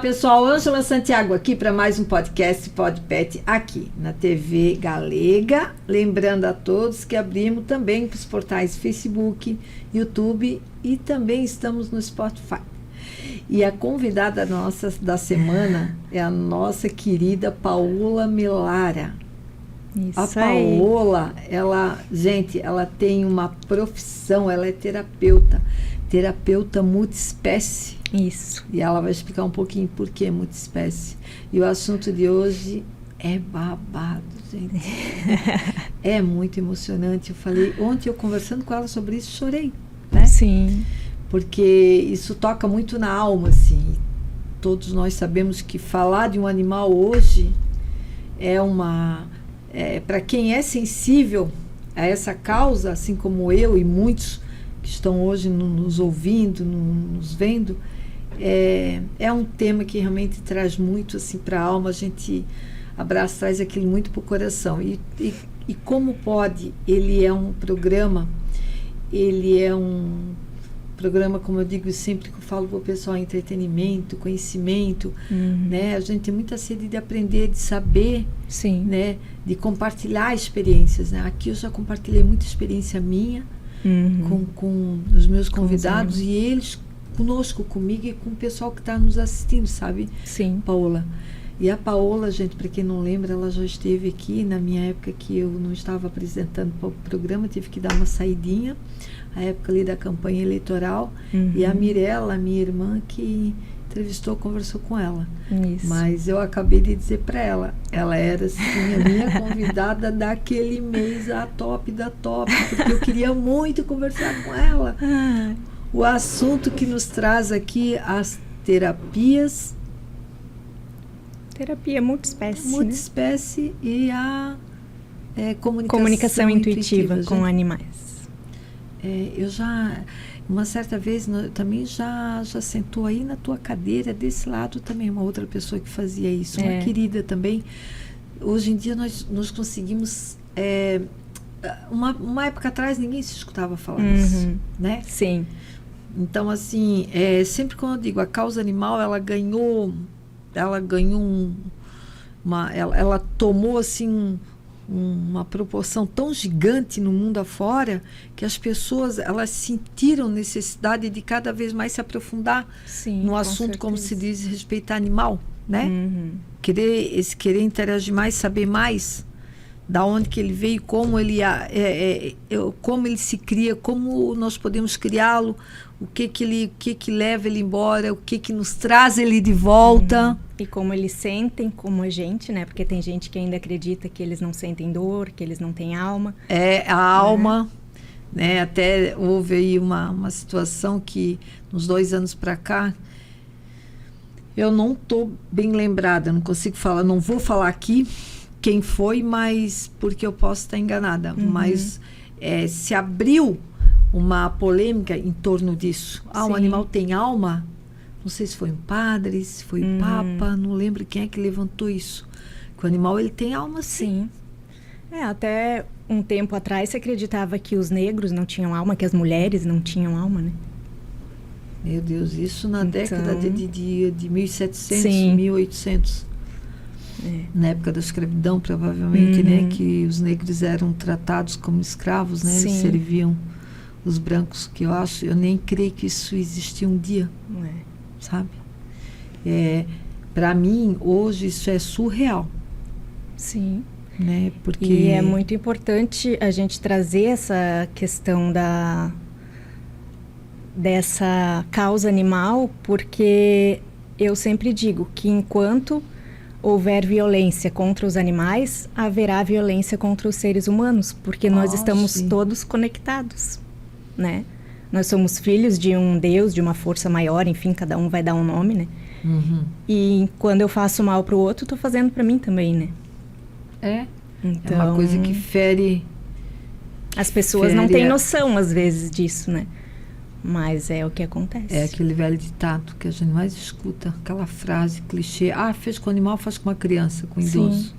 pessoal, Ângela Santiago aqui para mais um podcast PodPet aqui na TV Galega. Lembrando a todos que abrimos também para os portais Facebook, YouTube e também estamos no Spotify. E a convidada nossa da semana é a nossa querida Paola Melara. Isso a Paola, ela tem uma profissão, ela é terapeuta multiespécie. Isso. E ela vai explicar um pouquinho por que multiespécie. E o assunto de hoje é babado, gente. É muito emocionante. Ontem eu conversando com ela sobre isso, chorei, né? Sim. Porque isso toca muito na alma, assim. Todos nós sabemos que falar de um animal hoje para quem é sensível a essa causa, assim como eu e muitos que estão hoje nos ouvindo, nos vendo, é um tema que realmente traz muito assim, para a alma, a gente abraça, traz aquilo muito para o coração. E como pode, ele é um programa, como eu digo sempre, que eu falo para o pessoal, entretenimento, conhecimento, né? A gente tem muita sede de aprender, de saber, sim, né? De compartilhar experiências, né? Aqui eu já compartilhei muita experiência minha com os meus convidados e eles comigo e com o pessoal que está nos assistindo, sabe? Sim. Paola. E a Paola, gente, para quem não lembra, ela já esteve aqui na minha época que eu não estava apresentando o programa, tive que dar uma saidinha, a época ali da campanha eleitoral, e a Mirella, minha irmã, que entrevistou, conversou com ela. Isso. Mas eu acabei de dizer para ela era assim, a minha convidada daquele mês, a top da top, porque eu queria muito conversar com ela. O assunto que nos traz aqui, as terapias. Terapia multiespécie. Multiespécie, né? E a comunicação intuitiva com animais. Uma certa vez, também já sentou aí na tua cadeira, desse lado também, uma outra pessoa que fazia isso, uma querida também. Hoje em dia nós conseguimos... uma época atrás ninguém se escutava falar disso, né? Sim. Então, assim, sempre quando eu digo a causa animal, ela tomou, assim, uma proporção tão gigante no mundo afora que as pessoas, elas sentiram necessidade de cada vez mais se aprofundar no assunto, como se diz, respeitar animal, né? Querer interagir mais, saber mais da onde que ele veio, como ele se cria, como nós podemos criá-lo, o que leva ele embora, o que nos traz ele de volta. E como eles sentem como a gente, né? Porque tem gente que ainda acredita que eles não sentem dor, que eles não têm alma. A alma, né? Até houve aí uma situação que, nos 2 anos para cá, eu não estou bem lembrada, não consigo falar, não vou falar aqui quem foi, mas porque eu posso estar enganada. Mas se abriu uma polêmica em torno disso. O animal tem alma? Não sei se foi um padre, se foi um papa, não lembro quem é que levantou isso. Que o animal, ele tem alma, sim. Até um tempo atrás se acreditava que os negros não tinham alma, que as mulheres não tinham alma, né? Meu Deus, isso na década de 1700, 1800. Na época da escravidão, provavelmente, né? Que os negros eram tratados como escravos, né? Eles serviam os brancos, que eu nem creio que isso existia um dia, sabe? Para mim, hoje, isso é surreal. Sim. Né? Porque... E é muito importante a gente trazer essa questão dessa causa animal, porque eu sempre digo que enquanto houver violência contra os animais, haverá violência contra os seres humanos, porque nós estamos todos conectados, né? Nós somos filhos de um Deus, de uma força maior, enfim, cada um vai dar um nome, né? E quando eu faço mal para o outro, estou fazendo para mim também, né? Então, é uma coisa que fere... As pessoas não têm noção, às vezes, disso, né? Mas é o que acontece. É aquele velho ditado que a gente mais escuta, aquela frase clichê: fez com o animal, faz com uma criança, com um idoso.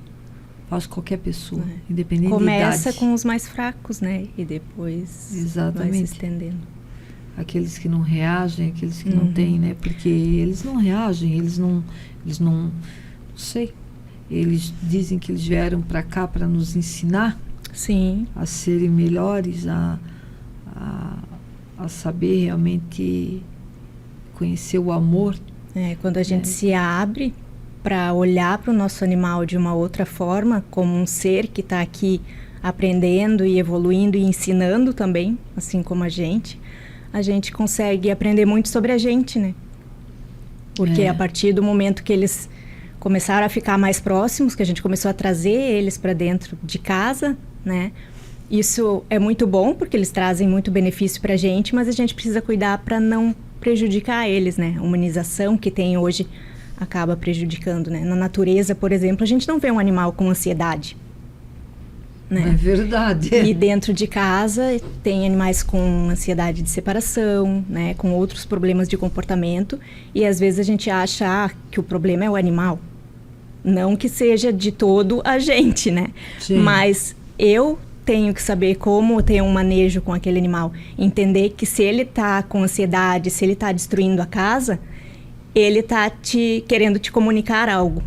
Faz com qualquer pessoa, independente da idade. Começa com os mais fracos, né? E depois vai se estendendo. aqueles que não reagem, aqueles que não têm, né? Porque eles não reagem, eles não sei. Eles dizem que eles vieram para cá para nos ensinar Sim. a serem melhores, a saber realmente conhecer o amor. Quando a gente se abre para olhar para o nosso animal de uma outra forma, como um ser que está aqui aprendendo e evoluindo e ensinando também, assim como a gente consegue aprender muito sobre a gente, né? Porque a partir do momento que eles começaram a ficar mais próximos, que a gente começou a trazer eles para dentro de casa, né? Isso é muito bom, porque eles trazem muito benefício para a gente, mas a gente precisa cuidar para não prejudicar eles, né? A humanização que tem hoje acaba prejudicando, né? Na natureza, por exemplo, a gente não vê um animal com ansiedade, né? É verdade. E dentro de casa tem animais com ansiedade de separação, né? Com outros problemas de comportamento, e às vezes a gente acha que o problema é o animal. Não que seja de todo a gente, né? Sim. Mas eu tenho que saber como ter um manejo com aquele animal. Entender que se ele tá com ansiedade, se ele tá destruindo a casa, ele tá querendo te comunicar algo,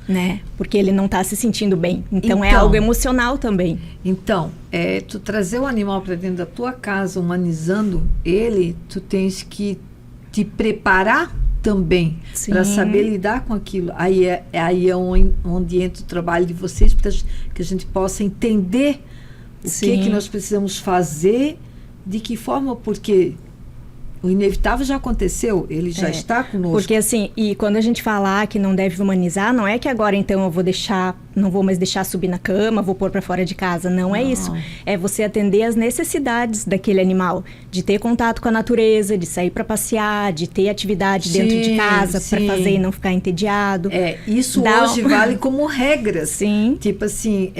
né? Porque ele não tá se sentindo bem. Então é algo emocional também. Então, tu trazer o animal para dentro da tua casa, humanizando ele, tu tens que te preparar também para saber lidar com aquilo. Aí é onde entra o trabalho de vocês, para que a gente possa entender o que nós precisamos fazer, de que forma, porque o inevitável já aconteceu, ele já está conosco. Porque assim, e quando a gente falar que não deve humanizar, não é que agora então eu não vou mais deixar subir na cama, vou pôr para fora de casa, não é isso. É você atender às necessidades daquele animal, de ter contato com a natureza, de sair para passear, de ter atividade dentro de casa para fazer e não ficar entediado. Isso hoje vale como regras. Sim. Tipo assim,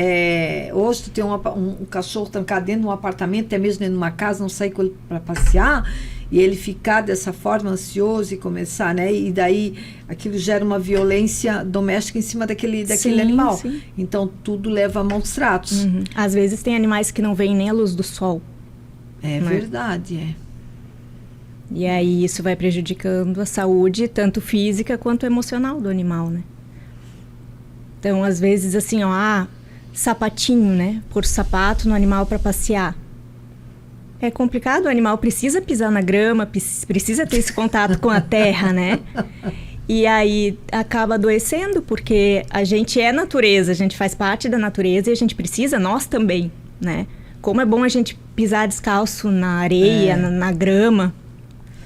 hoje tu tem um cachorro trancado dentro de um apartamento, até mesmo dentro de uma casa, não sair com ele para passear, e ele ficar dessa forma ansioso e começar, né? E daí aquilo gera uma violência doméstica em cima daquele animal. Sim. Então tudo leva a maus tratos. Às vezes tem animais que não veem nem a luz do sol. É verdade, E aí isso vai prejudicando a saúde, tanto física quanto emocional do animal, né? Então, às vezes, assim, sapatinho, né? Pôr sapato no animal para passear. É complicado, o animal precisa pisar na grama, precisa ter esse contato com a terra, né? E aí acaba adoecendo, porque a gente é natureza, a gente faz parte da natureza e a gente precisa, nós também, né? Como é bom a gente pisar descalço na areia, na grama.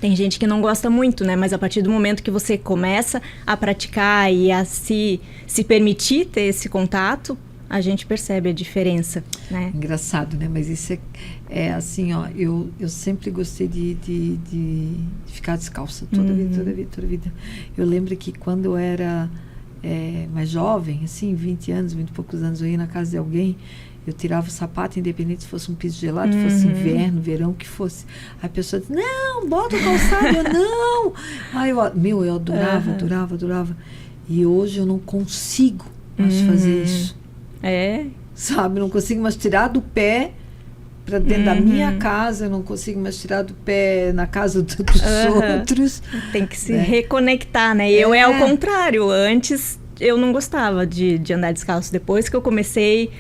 Tem gente que não gosta muito, né? Mas a partir do momento que você começa a praticar e a se permitir ter esse contato, a gente percebe a diferença, né? Engraçado, né? Mas isso é assim, eu sempre gostei de ficar descalça toda vida. Eu lembro que quando eu era mais jovem, assim, 20 anos, 20 e poucos anos, eu ia na casa de alguém, eu tirava o sapato, independente se fosse um piso gelado, fosse inverno, verão, que fosse. Aí a pessoa dizia, não, bota o calçado, eu não. Aí eu adorava. E hoje eu não consigo mais fazer isso. Sabe, não consigo mais tirar do pé para dentro da minha casa, eu não consigo mais tirar do pé na casa dos outros. Tem que se reconectar, né? Eu ao contrário, antes eu não gostava de andar descalço. Depois que eu comecei,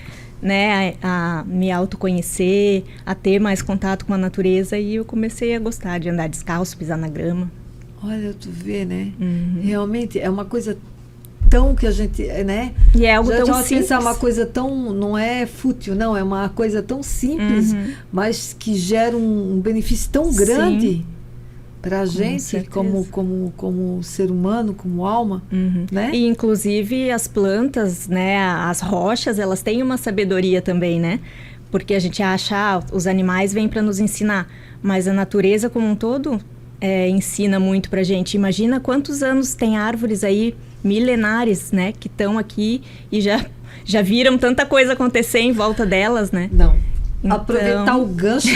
né, a me autoconhecer, a ter mais contato com a natureza, e eu comecei a gostar de andar descalço, pisar na grama. Olha, tu vê, né? Realmente é uma coisa tão que a gente, né? E é algo tão simples. É uma coisa tão, não é fútil, não, é uma coisa tão simples, mas que gera um benefício tão grande para a gente, como ser humano, como alma, né? E inclusive as plantas, né, as rochas, elas têm uma sabedoria também, né? Porque a gente acha, os animais vêm para nos ensinar, mas a natureza como um todo ensina muito pra gente. Imagina quantos anos tem árvores aí milenares, né, que estão aqui e já viram tanta coisa acontecer em volta delas, né? Não. Então, aproveitar o gancho,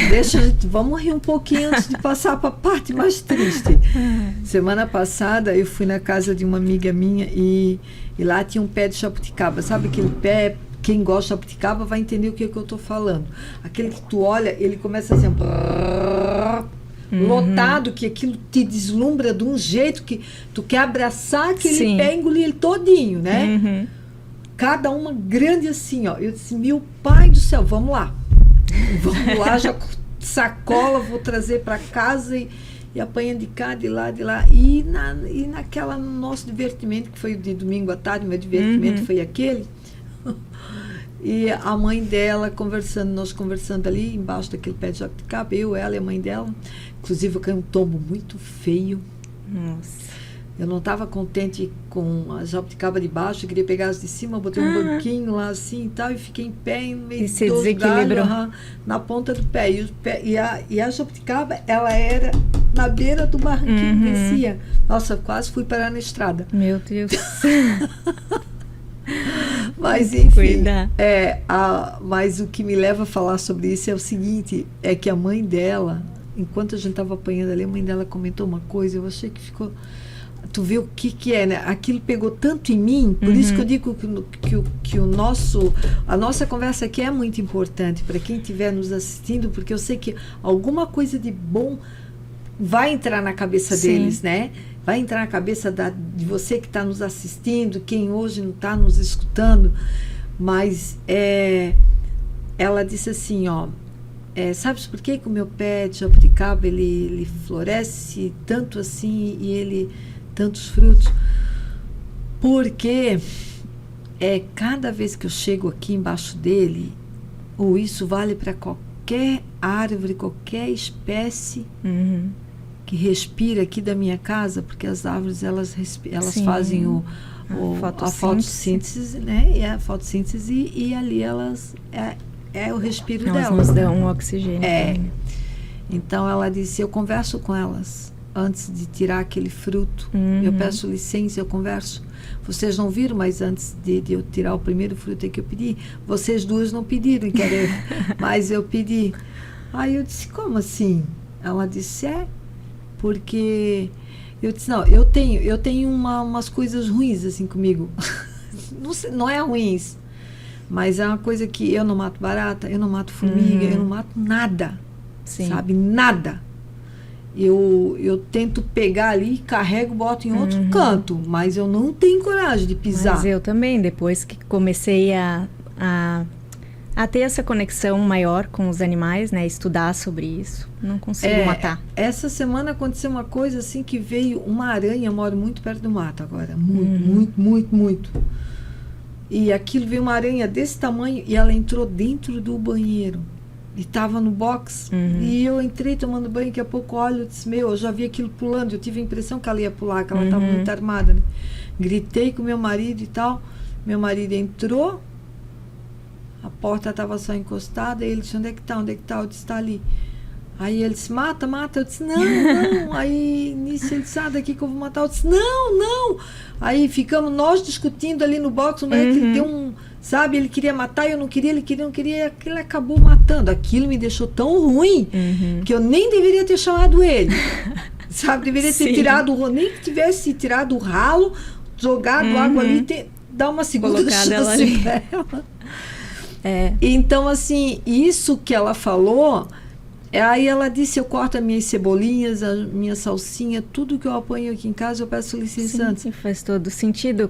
vamos rir um pouquinho antes de passar para a parte mais triste. Semana passada eu fui na casa de uma amiga minha e lá tinha um pé de jabuticaba. Sabe aquele pé? Quem gosta de jabuticaba vai entender o que eu estou falando. Aquele que tu olha, ele começa assim, lotado, que aquilo te deslumbra de um jeito que tu quer abraçar aquele Sim. pé e engolir ele todinho, né? Cada uma grande assim, ó. Eu disse, meu pai do céu, vamos lá. Vamos lá, já sacola, vou trazer para casa e apanha de cá, de lá, de lá. E naquela nosso divertimento, que foi de domingo à tarde, meu divertimento foi aquele. E a mãe dela conversando, nós conversando ali embaixo daquele pé de jabuticaba, eu, ela e a mãe dela. Inclusive eu caí um tombo muito feio. Nossa. Eu não estava contente com a jabuticaba de baixo, eu queria pegar as de cima, botei um banquinho lá assim e tal, e fiquei em pé no meio se dos desequilibrou. galhos, na ponta do pé. E a jabuticaba, ela era na beira do barranquinho, descia. Nossa, quase fui parar na estrada. Meu Deus. Mas enfim, Cuidar. mas o que me leva a falar sobre isso é o seguinte, é que a mãe dela, enquanto a gente estava apanhando ali, a mãe dela comentou uma coisa, eu achei que ficou... Tu vê o que é, né? Aquilo pegou tanto em mim, por isso que eu digo que a nossa conversa aqui é muito importante para quem estiver nos assistindo, porque eu sei que alguma coisa de bom vai entrar na cabeça deles, né? Vai entrar na cabeça de você que está nos assistindo, quem hoje não está nos escutando, mas ela disse assim, ó, sabes por que o meu pé de jabuticaba ele floresce tanto assim e ele tantos frutos? Porque cada vez que eu chego aqui embaixo dele, ou isso vale para qualquer árvore, qualquer espécie que respira aqui da minha casa, porque as árvores elas fazem a fotossíntese, né? E a fotossíntese e ali elas o respiro elas delas. Nos dão um oxigênio. Também. Então ela disse, eu converso com elas antes de tirar aquele fruto. Eu peço licença, eu converso. Vocês não viram, mas antes de eu tirar o primeiro fruto que eu pedi, vocês duas não pediram, mas eu pedi. Aí eu disse, como assim? Ela disse, porque eu disse, não, eu tenho umas coisas ruins assim comigo. Não é ruins, mas é uma coisa que eu não mato barata, eu não mato formiga, eu não mato nada. Sim. Sabe? Nada. Eu tento pegar ali, carrego, boto em outro canto, mas eu não tenho coragem de pisar. Mas eu também, depois que comecei a ter essa conexão maior com os animais, né, estudar sobre isso, não consigo matar. Essa semana aconteceu uma coisa assim, que veio uma aranha, eu moro muito perto do mato agora, muito. E aquilo veio uma aranha desse tamanho e ela entrou dentro do banheiro. E estava no box, e eu entrei tomando banho, daqui a pouco olho, eu disse, eu já vi aquilo pulando, eu tive a impressão que ela ia pular, que ela estava muito armada, né? Gritei com meu marido e tal, meu marido entrou, a porta estava só encostada, e ele disse, onde é que tá, eu disse, está ali. Aí ele disse, mata, eu disse, não, aí nisso ele disse, daqui que eu vou matar, eu disse, não, aí ficamos nós discutindo ali no box, o moleque deu sabe, ele queria matar, eu não queria, ele não queria, aquilo acabou matando, aquilo me deixou tão ruim, que eu nem deveria ter chamado ele, sabe, deveria ter tirado, nem que tivesse tirado o ralo, jogado água ali, dar uma segunda chance pra ela. Então, assim, isso que ela falou, aí ela disse, eu corto as minhas cebolinhas, a minha salsinha, tudo que eu apanho aqui em casa, eu peço licença antes. Sim, faz todo sentido.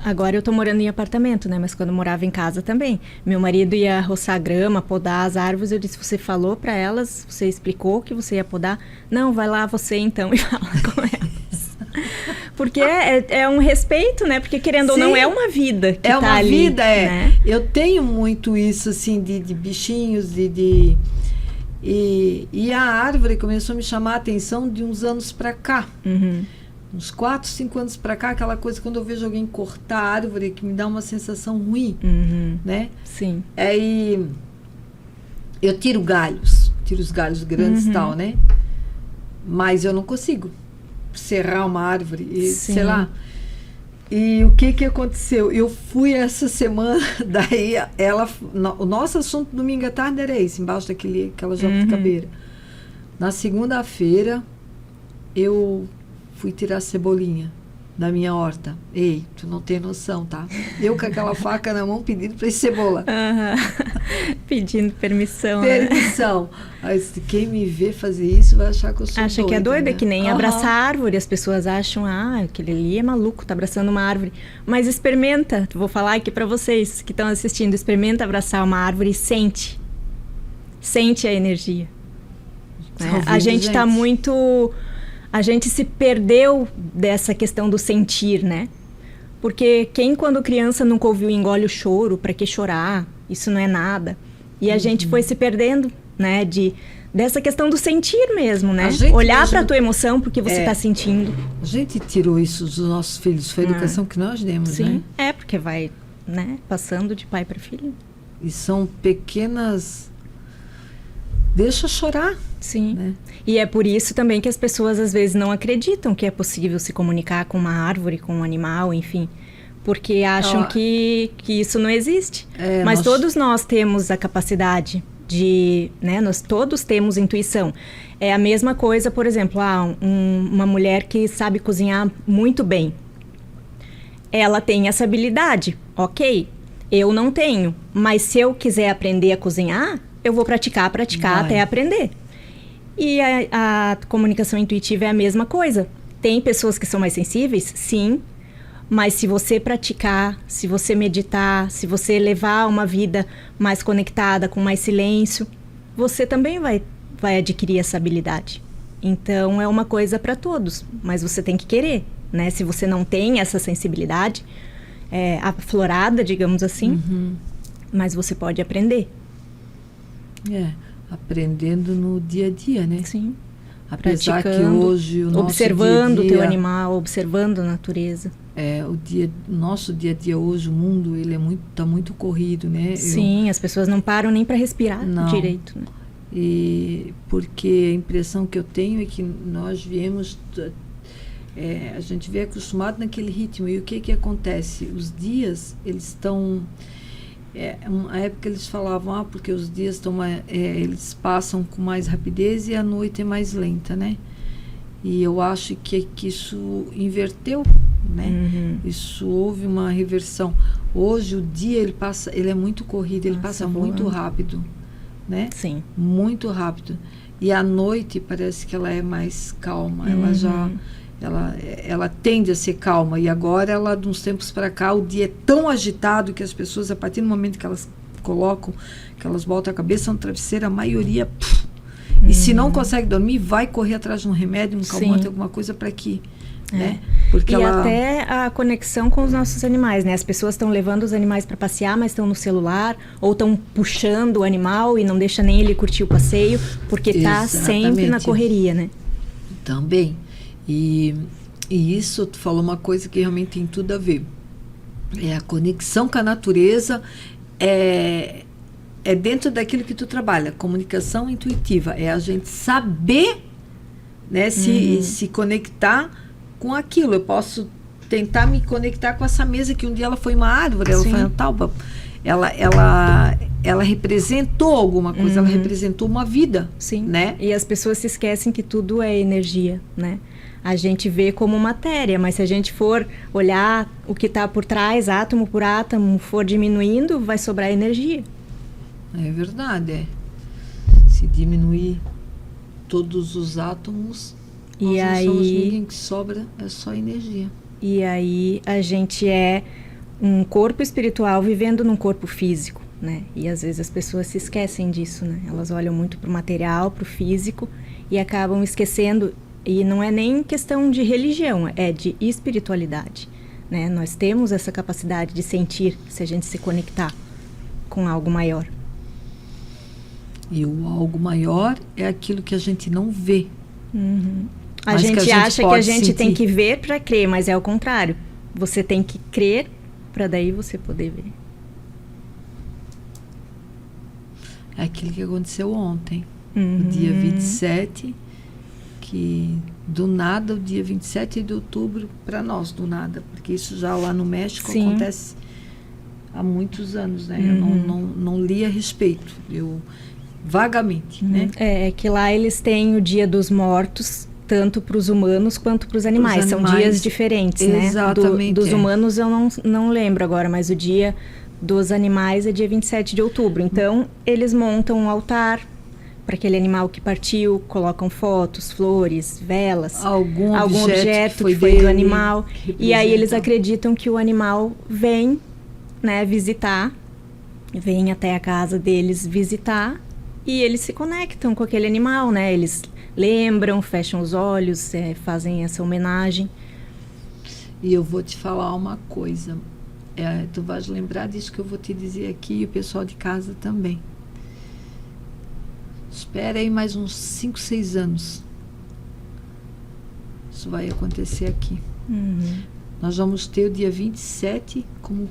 Agora eu tô morando em apartamento, né? Mas quando eu morava em casa também. Meu marido ia roçar grama, podar as árvores. Eu disse, você falou para elas, você explicou que você ia podar? Não, vai lá você então e fala com elas. Porque é um respeito, né? Porque querendo ou não, é uma vida que tá ali. É uma vida, né? Eu tenho muito isso, assim, de bichinhos, E a árvore começou a me chamar a atenção de uns anos para cá. Uns 4, 5 anos para cá, aquela coisa, quando eu vejo alguém cortar a árvore, que me dá uma sensação ruim, né? Sim. Aí eu tiro os galhos grandes e tal, né? Mas eu não consigo serrar uma árvore, sei lá. E o que aconteceu? Eu fui essa semana, daí o nosso assunto domingo à tarde era esse, embaixo daquela jabuticabeira. Na segunda-feira, eu fui tirar a cebolinha. da minha horta. Ei, tu não tem noção, tá? Eu com aquela faca na mão pedindo para cebola. Pedindo permissão. Permissão. Aí, quem me vê fazer isso vai achar que eu sou doida. Acha que é doida, né? que nem abraçar árvore. As pessoas acham, aquele ali é maluco, tá abraçando uma árvore. Mas experimenta, vou falar aqui para vocês que estão assistindo, experimenta abraçar uma árvore e sente. Sente a energia. Né? A gente tá muito... A gente se perdeu dessa questão do sentir, né? Porque quem, quando criança, nunca ouviu engole o choro, para que chorar? Isso não é nada. E a gente foi se perdendo, né? Dessa questão do sentir mesmo, né? Olhar para a tua emoção, porque você está sentindo. A gente tirou isso dos nossos filhos, foi a educação que nós demos, sim, né? Porque vai, né? Passando de pai para filho. E são pequenas... Deixa chorar. Sim. Né? E é por isso também que as pessoas às vezes não acreditam que é possível se comunicar com uma árvore, com um animal, enfim. Porque acham que isso não existe. Mas todos nós temos a capacidade de... Né, nós todos temos intuição. É a mesma coisa, por exemplo, uma mulher que sabe cozinhar muito bem. Ela tem essa habilidade, ok. Eu não tenho. Mas se eu quiser aprender a cozinhar... Eu vou praticar até aprender. E a comunicação intuitiva é a mesma coisa. Tem pessoas que são mais sensíveis? Sim. Mas se você praticar, se você meditar, se você levar uma vida mais conectada, com mais silêncio, você também vai adquirir essa habilidade. Então, é uma coisa para todos. Mas você tem que querer, né? Se você não tem essa sensibilidade aflorada, digamos assim, mas você pode aprender. Aprendendo no dia a dia, né? Sim. Apesar que hoje o nosso observando dia a dia, o teu animal, observando a natureza. Nosso dia a dia hoje, o mundo, ele tá muito corrido, né? Sim, as pessoas não param nem para respirar direito, né? E porque a impressão que eu tenho é que nós viemos... a gente vem acostumado naquele ritmo. E o que acontece? Os dias, eles estão... uma época eles falavam, porque os dias eles passam com mais rapidez e a noite é mais lenta, né? E eu acho que isso inverteu, né? Isso houve uma reversão. Hoje o dia ele é muito corrido, ele passa muito rápido, né? Sim. Muito rápido. E a noite parece que ela é mais calma, ela tende a ser calma. E agora, de uns tempos para cá, o dia é tão agitado que as pessoas, a partir do momento que elas que elas botam a cabeça no travesseiro, a maioria... E se não consegue dormir, vai correr atrás de um remédio, um calmante, alguma coisa para que... Né? Porque até a conexão com os nossos animais, né? As pessoas estão levando os animais para passear, mas estão no celular, ou estão puxando o animal e não deixa nem ele curtir o passeio, porque está sempre na correria, né? Também. E isso, tu falou uma coisa que realmente tem tudo a ver. A conexão com a natureza é dentro daquilo que tu trabalha, comunicação intuitiva. É a gente saber, né, se conectar com aquilo. Eu posso tentar me conectar com essa mesa que um dia ela foi uma árvore, ela foi tal, ela representou alguma coisa, ela representou uma vida. Sim. Né? E as pessoas se esquecem que tudo é energia, né? A gente vê como matéria, mas se a gente for olhar o que está por trás, átomo por átomo, for diminuindo, vai sobrar energia. É verdade, Se diminuir todos os átomos, nós não somos ninguém, que sobra é só energia. E aí a gente é um corpo espiritual vivendo num corpo físico, né? E às vezes as pessoas se esquecem disso, né? Elas olham muito para o material, para o físico e acabam esquecendo. E não é nem questão de religião, é de espiritualidade, né? Nós temos essa capacidade de sentir se a gente se conectar com algo maior. E o algo maior é aquilo que a gente não vê. A gente acha que a gente tem que ver para crer, mas é o contrário. Você tem que crer para daí você poder ver. É aquilo que aconteceu ontem, o dia 27, que do nada, o dia 27 de outubro, para nós, do nada, porque isso já lá no México acontece há muitos anos, né? Eu não li a respeito, eu vagamente, né? É que lá eles têm o Dia dos Mortos, tanto para os humanos quanto para os animais. São dias diferentes, exatamente, né? Dos humanos eu não lembro agora, mas o dia dos animais é dia 27 de outubro. Então, eles montam um altar para aquele animal que partiu, colocam fotos, flores, velas, algum objeto que foi do animal. E aí eles acreditam que o animal vem, né, visitar, vem até a casa deles visitar, e eles se conectam com aquele animal, né? Eles lembram, fecham os olhos, fazem essa homenagem. E eu vou te falar uma coisa. Tu vais lembrar disso que eu vou te dizer aqui, e o pessoal de casa também. Espera aí mais uns 5, 6 anos. Isso vai acontecer aqui. Nós vamos ter o dia 27 como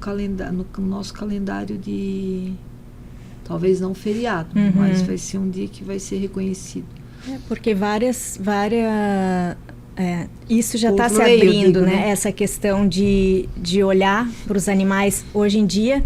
no nosso calendário de... Talvez não feriado, mas vai ser um dia que vai ser reconhecido. Porque isso já está se abrindo, né? Essa questão de olhar para os animais. Hoje em dia,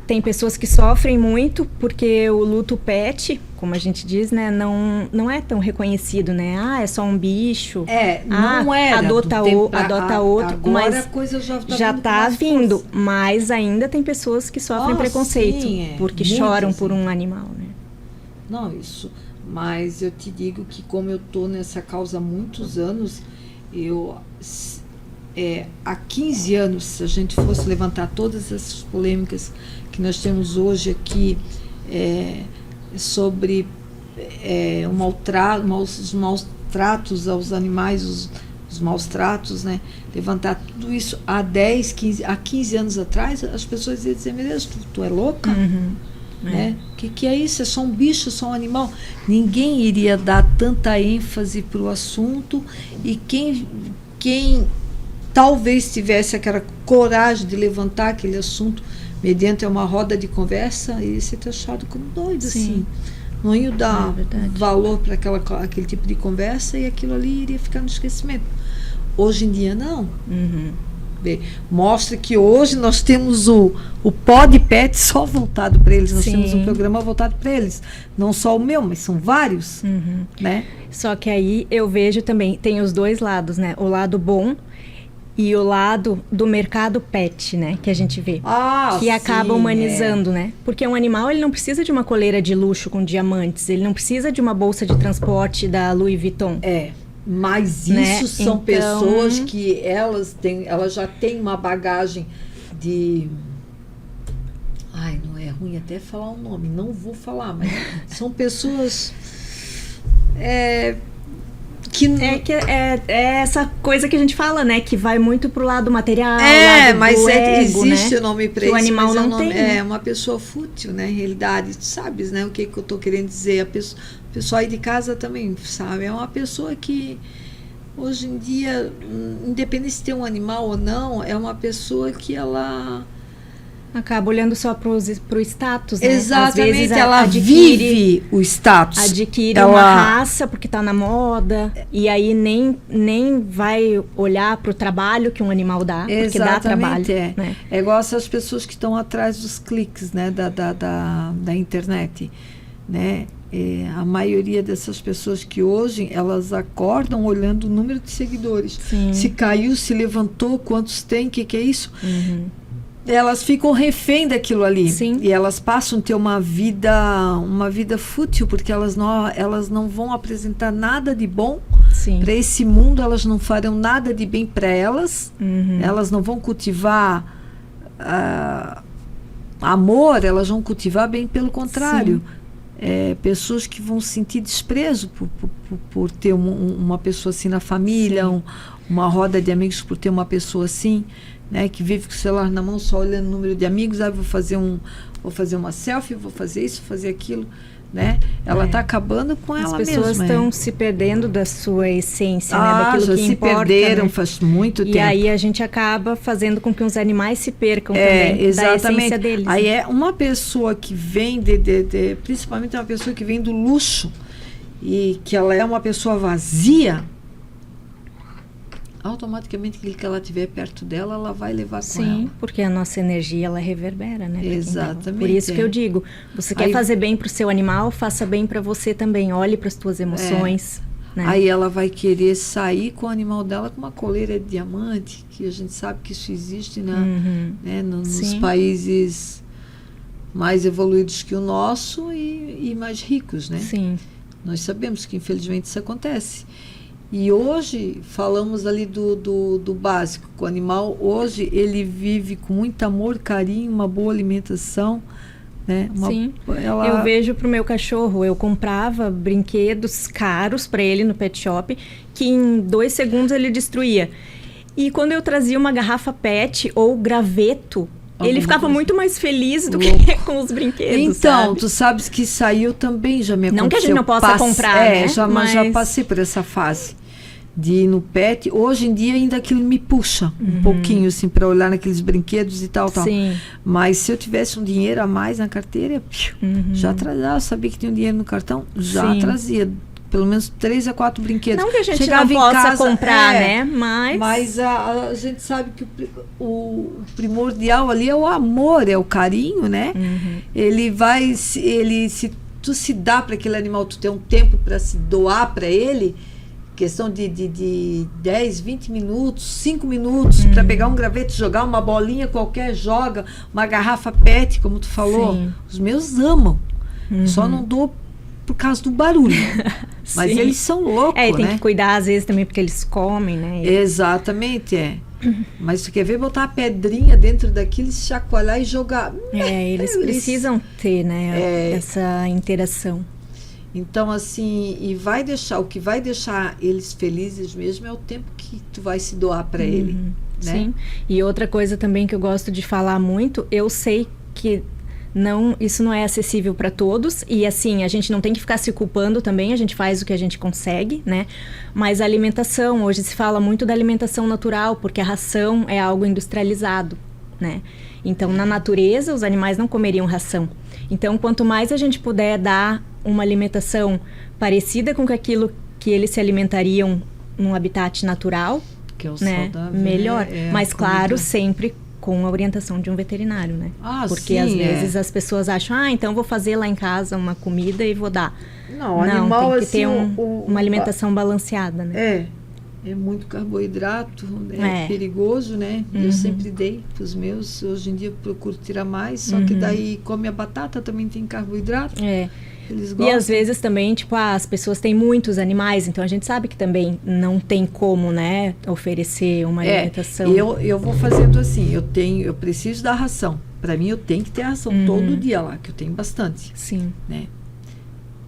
tem pessoas que sofrem muito porque o luto pet, como a gente diz, né? Não é tão reconhecido, né? É só um bicho. Não era. Adota outro. Agora mas a coisa já está vindo. Força. Mas ainda tem pessoas que sofrem preconceito. Sim, porque choram por um animal, né? Não, isso... Mas eu te digo que como eu estou nessa causa há muitos anos, há 15 anos, se a gente fosse levantar todas essas polêmicas que nós temos hoje aqui sobre os maus tratos aos animais, os maus tratos, né? Levantar tudo isso há 15 anos atrás, as pessoas iam dizer, meu Deus, tu é louca? Né? Que é isso? É só um bicho, é só um animal. Ninguém iria dar tanta ênfase para o assunto, e quem talvez tivesse aquela coragem de levantar aquele assunto mediante uma roda de conversa, iria ser taxado como doido. Sim. Assim. Não ia dar valor para aquele tipo de conversa, e aquilo ali iria ficar no esquecimento. Hoje em dia não. Mostra que hoje nós temos o Pod Pet só voltado para eles. Nós temos um programa voltado para eles. Não só o meu, mas são vários. Né? Só que aí eu vejo também, tem os dois lados, né? O lado bom e o lado do mercado pet, né? Que a gente vê. Que acaba humanizando, né? Porque um animal, ele não precisa de uma coleira de luxo com diamantes. Ele não precisa de uma bolsa de transporte da Louis Vuitton. Mas isso são pessoas que elas já têm uma bagagem de... não é ruim até falar o nome, não vou falar, mas são pessoas que... É essa coisa que a gente fala, né? Que vai muito pro lado material, mas do ego, existe, né? o nome para isso, o animal mas não tem. É uma pessoa fútil, né? Em realidade, tu sabes, né? O que eu tô querendo dizer. O pessoal aí de casa também sabe. É uma pessoa que, hoje em dia, independente se tem um animal ou não, é uma pessoa que ela... acaba olhando só pro status, né? Exatamente, às vezes ela vive o status. Adquire uma raça porque está na moda, e aí nem vai olhar pro trabalho que um animal dá, porque dá trabalho. Né? É igual essas pessoas que estão atrás dos cliques, né? Da internet, né? A maioria dessas pessoas que hoje, elas acordam olhando o número de seguidores. Sim. Se caiu, se levantou, quantos tem, que é isso? Elas ficam refém daquilo ali. Sim. E elas passam a ter uma vida fútil, porque elas não vão apresentar nada de bom para esse mundo, elas não farão nada de bem para elas, elas não vão cultivar amor, elas vão cultivar bem pelo contrário. Pessoas que vão sentir desprezo por ter uma pessoa assim na família, uma roda de amigos por ter uma pessoa assim, né, que vive com o celular na mão só olhando o número de amigos. Vou fazer uma selfie, vou fazer isso, fazer aquilo, né? Ela está acabando com ela mesma. As pessoas estão se perdendo da sua essência, né? Daquilo já que se importa, perderam, né? Faz muito tempo. E aí a gente acaba fazendo com que os animais se percam também exatamente. da essência deles. Aí uma pessoa que vem principalmente uma pessoa que vem do luxo, e que ela é uma pessoa vazia, automaticamente aquilo que ela tiver perto dela, ela vai levar com ela. Sim, porque a nossa energia, ela reverbera, né? Exatamente. Por isso que eu digo, você quer fazer bem para o seu animal, faça bem para você também. Olhe para as tuas emoções. né? Aí ela vai querer sair com o animal dela com uma coleira de diamante, que a gente sabe que isso existe, né, nos países mais evoluídos que o nosso e mais ricos, né? Sim. Nós sabemos que infelizmente isso acontece. E hoje falamos ali do básico. O animal hoje ele vive com muito amor, carinho, uma boa alimentação, né? Sim, eu vejo pro meu cachorro, eu comprava brinquedos caros para ele no pet shop, que em 2 segundos ele destruía. E quando eu trazia uma garrafa pet ou graveto, ele ficava muito mais feliz do que com os brinquedos. Então, sabe? tu sabes que isso aí eu também já me aconteceu. Não que a gente não possa comprar, né? Mas já passei por essa fase de ir no pet. Hoje em dia ainda aquilo me puxa um pouquinho, assim, para olhar naqueles brinquedos e tal. Sim. Mas se eu tivesse um dinheiro a mais na carteira, já trazia. Eu sabia que tinha um dinheiro no cartão, já trazia. Pelo menos 3 a 4 brinquedos. Não que a gente Chegava não possa casa, comprar, né? Mas a gente sabe que o primordial ali é o amor, é o carinho, né? Se tu se dá para aquele animal, tu tem um tempo para se doar para ele, questão de 10, 20 minutos, 5 minutos, para pegar um graveto, jogar uma bolinha qualquer, joga, uma garrafa PET, como tu falou. Sim. Os meus amam. Só não dou por causa do barulho. Mas eles são loucos, e tem né? que cuidar às vezes também porque eles comem, né? Exatamente, Mas tu quer ver botar a pedrinha dentro daquilo, se chacoalhar e jogar. Eles precisam ter, né, essa interação. Então, assim, o que vai deixar eles felizes mesmo é o tempo que tu vai se doar para ele, né? Sim. E outra coisa também que eu gosto de falar muito, eu sei que isso não é acessível para todos, e assim, a gente não tem que ficar se culpando também, a gente faz o que a gente consegue, né? Mas a alimentação, hoje se fala muito da alimentação natural, porque a ração é algo industrializado, né? Então, na natureza, os animais não comeriam ração. Então, quanto mais a gente puder dar uma alimentação parecida com aquilo que eles se alimentariam num habitat natural, que é o né? saudável, melhor. Mas, claro, comida. sempre com a orientação de um veterinário, né? Sim, Porque às vezes as pessoas acham, então vou fazer lá em casa uma comida e vou dar. Não, animal, tem que assim, ter uma alimentação balanceada, né? É muito carboidrato, é perigoso, né? Eu sempre dei para os meus, hoje em dia procuro tirar mais, só que daí come a batata, também tem carboidrato. Eles gostam. E às vezes também, tipo, as pessoas têm muitos animais, então a gente sabe que também não tem como, né, oferecer uma alimentação. Eu vou fazendo assim, eu preciso da ração. Para mim, eu tenho que ter a ração todo dia lá, que eu tenho bastante. Sim. Né?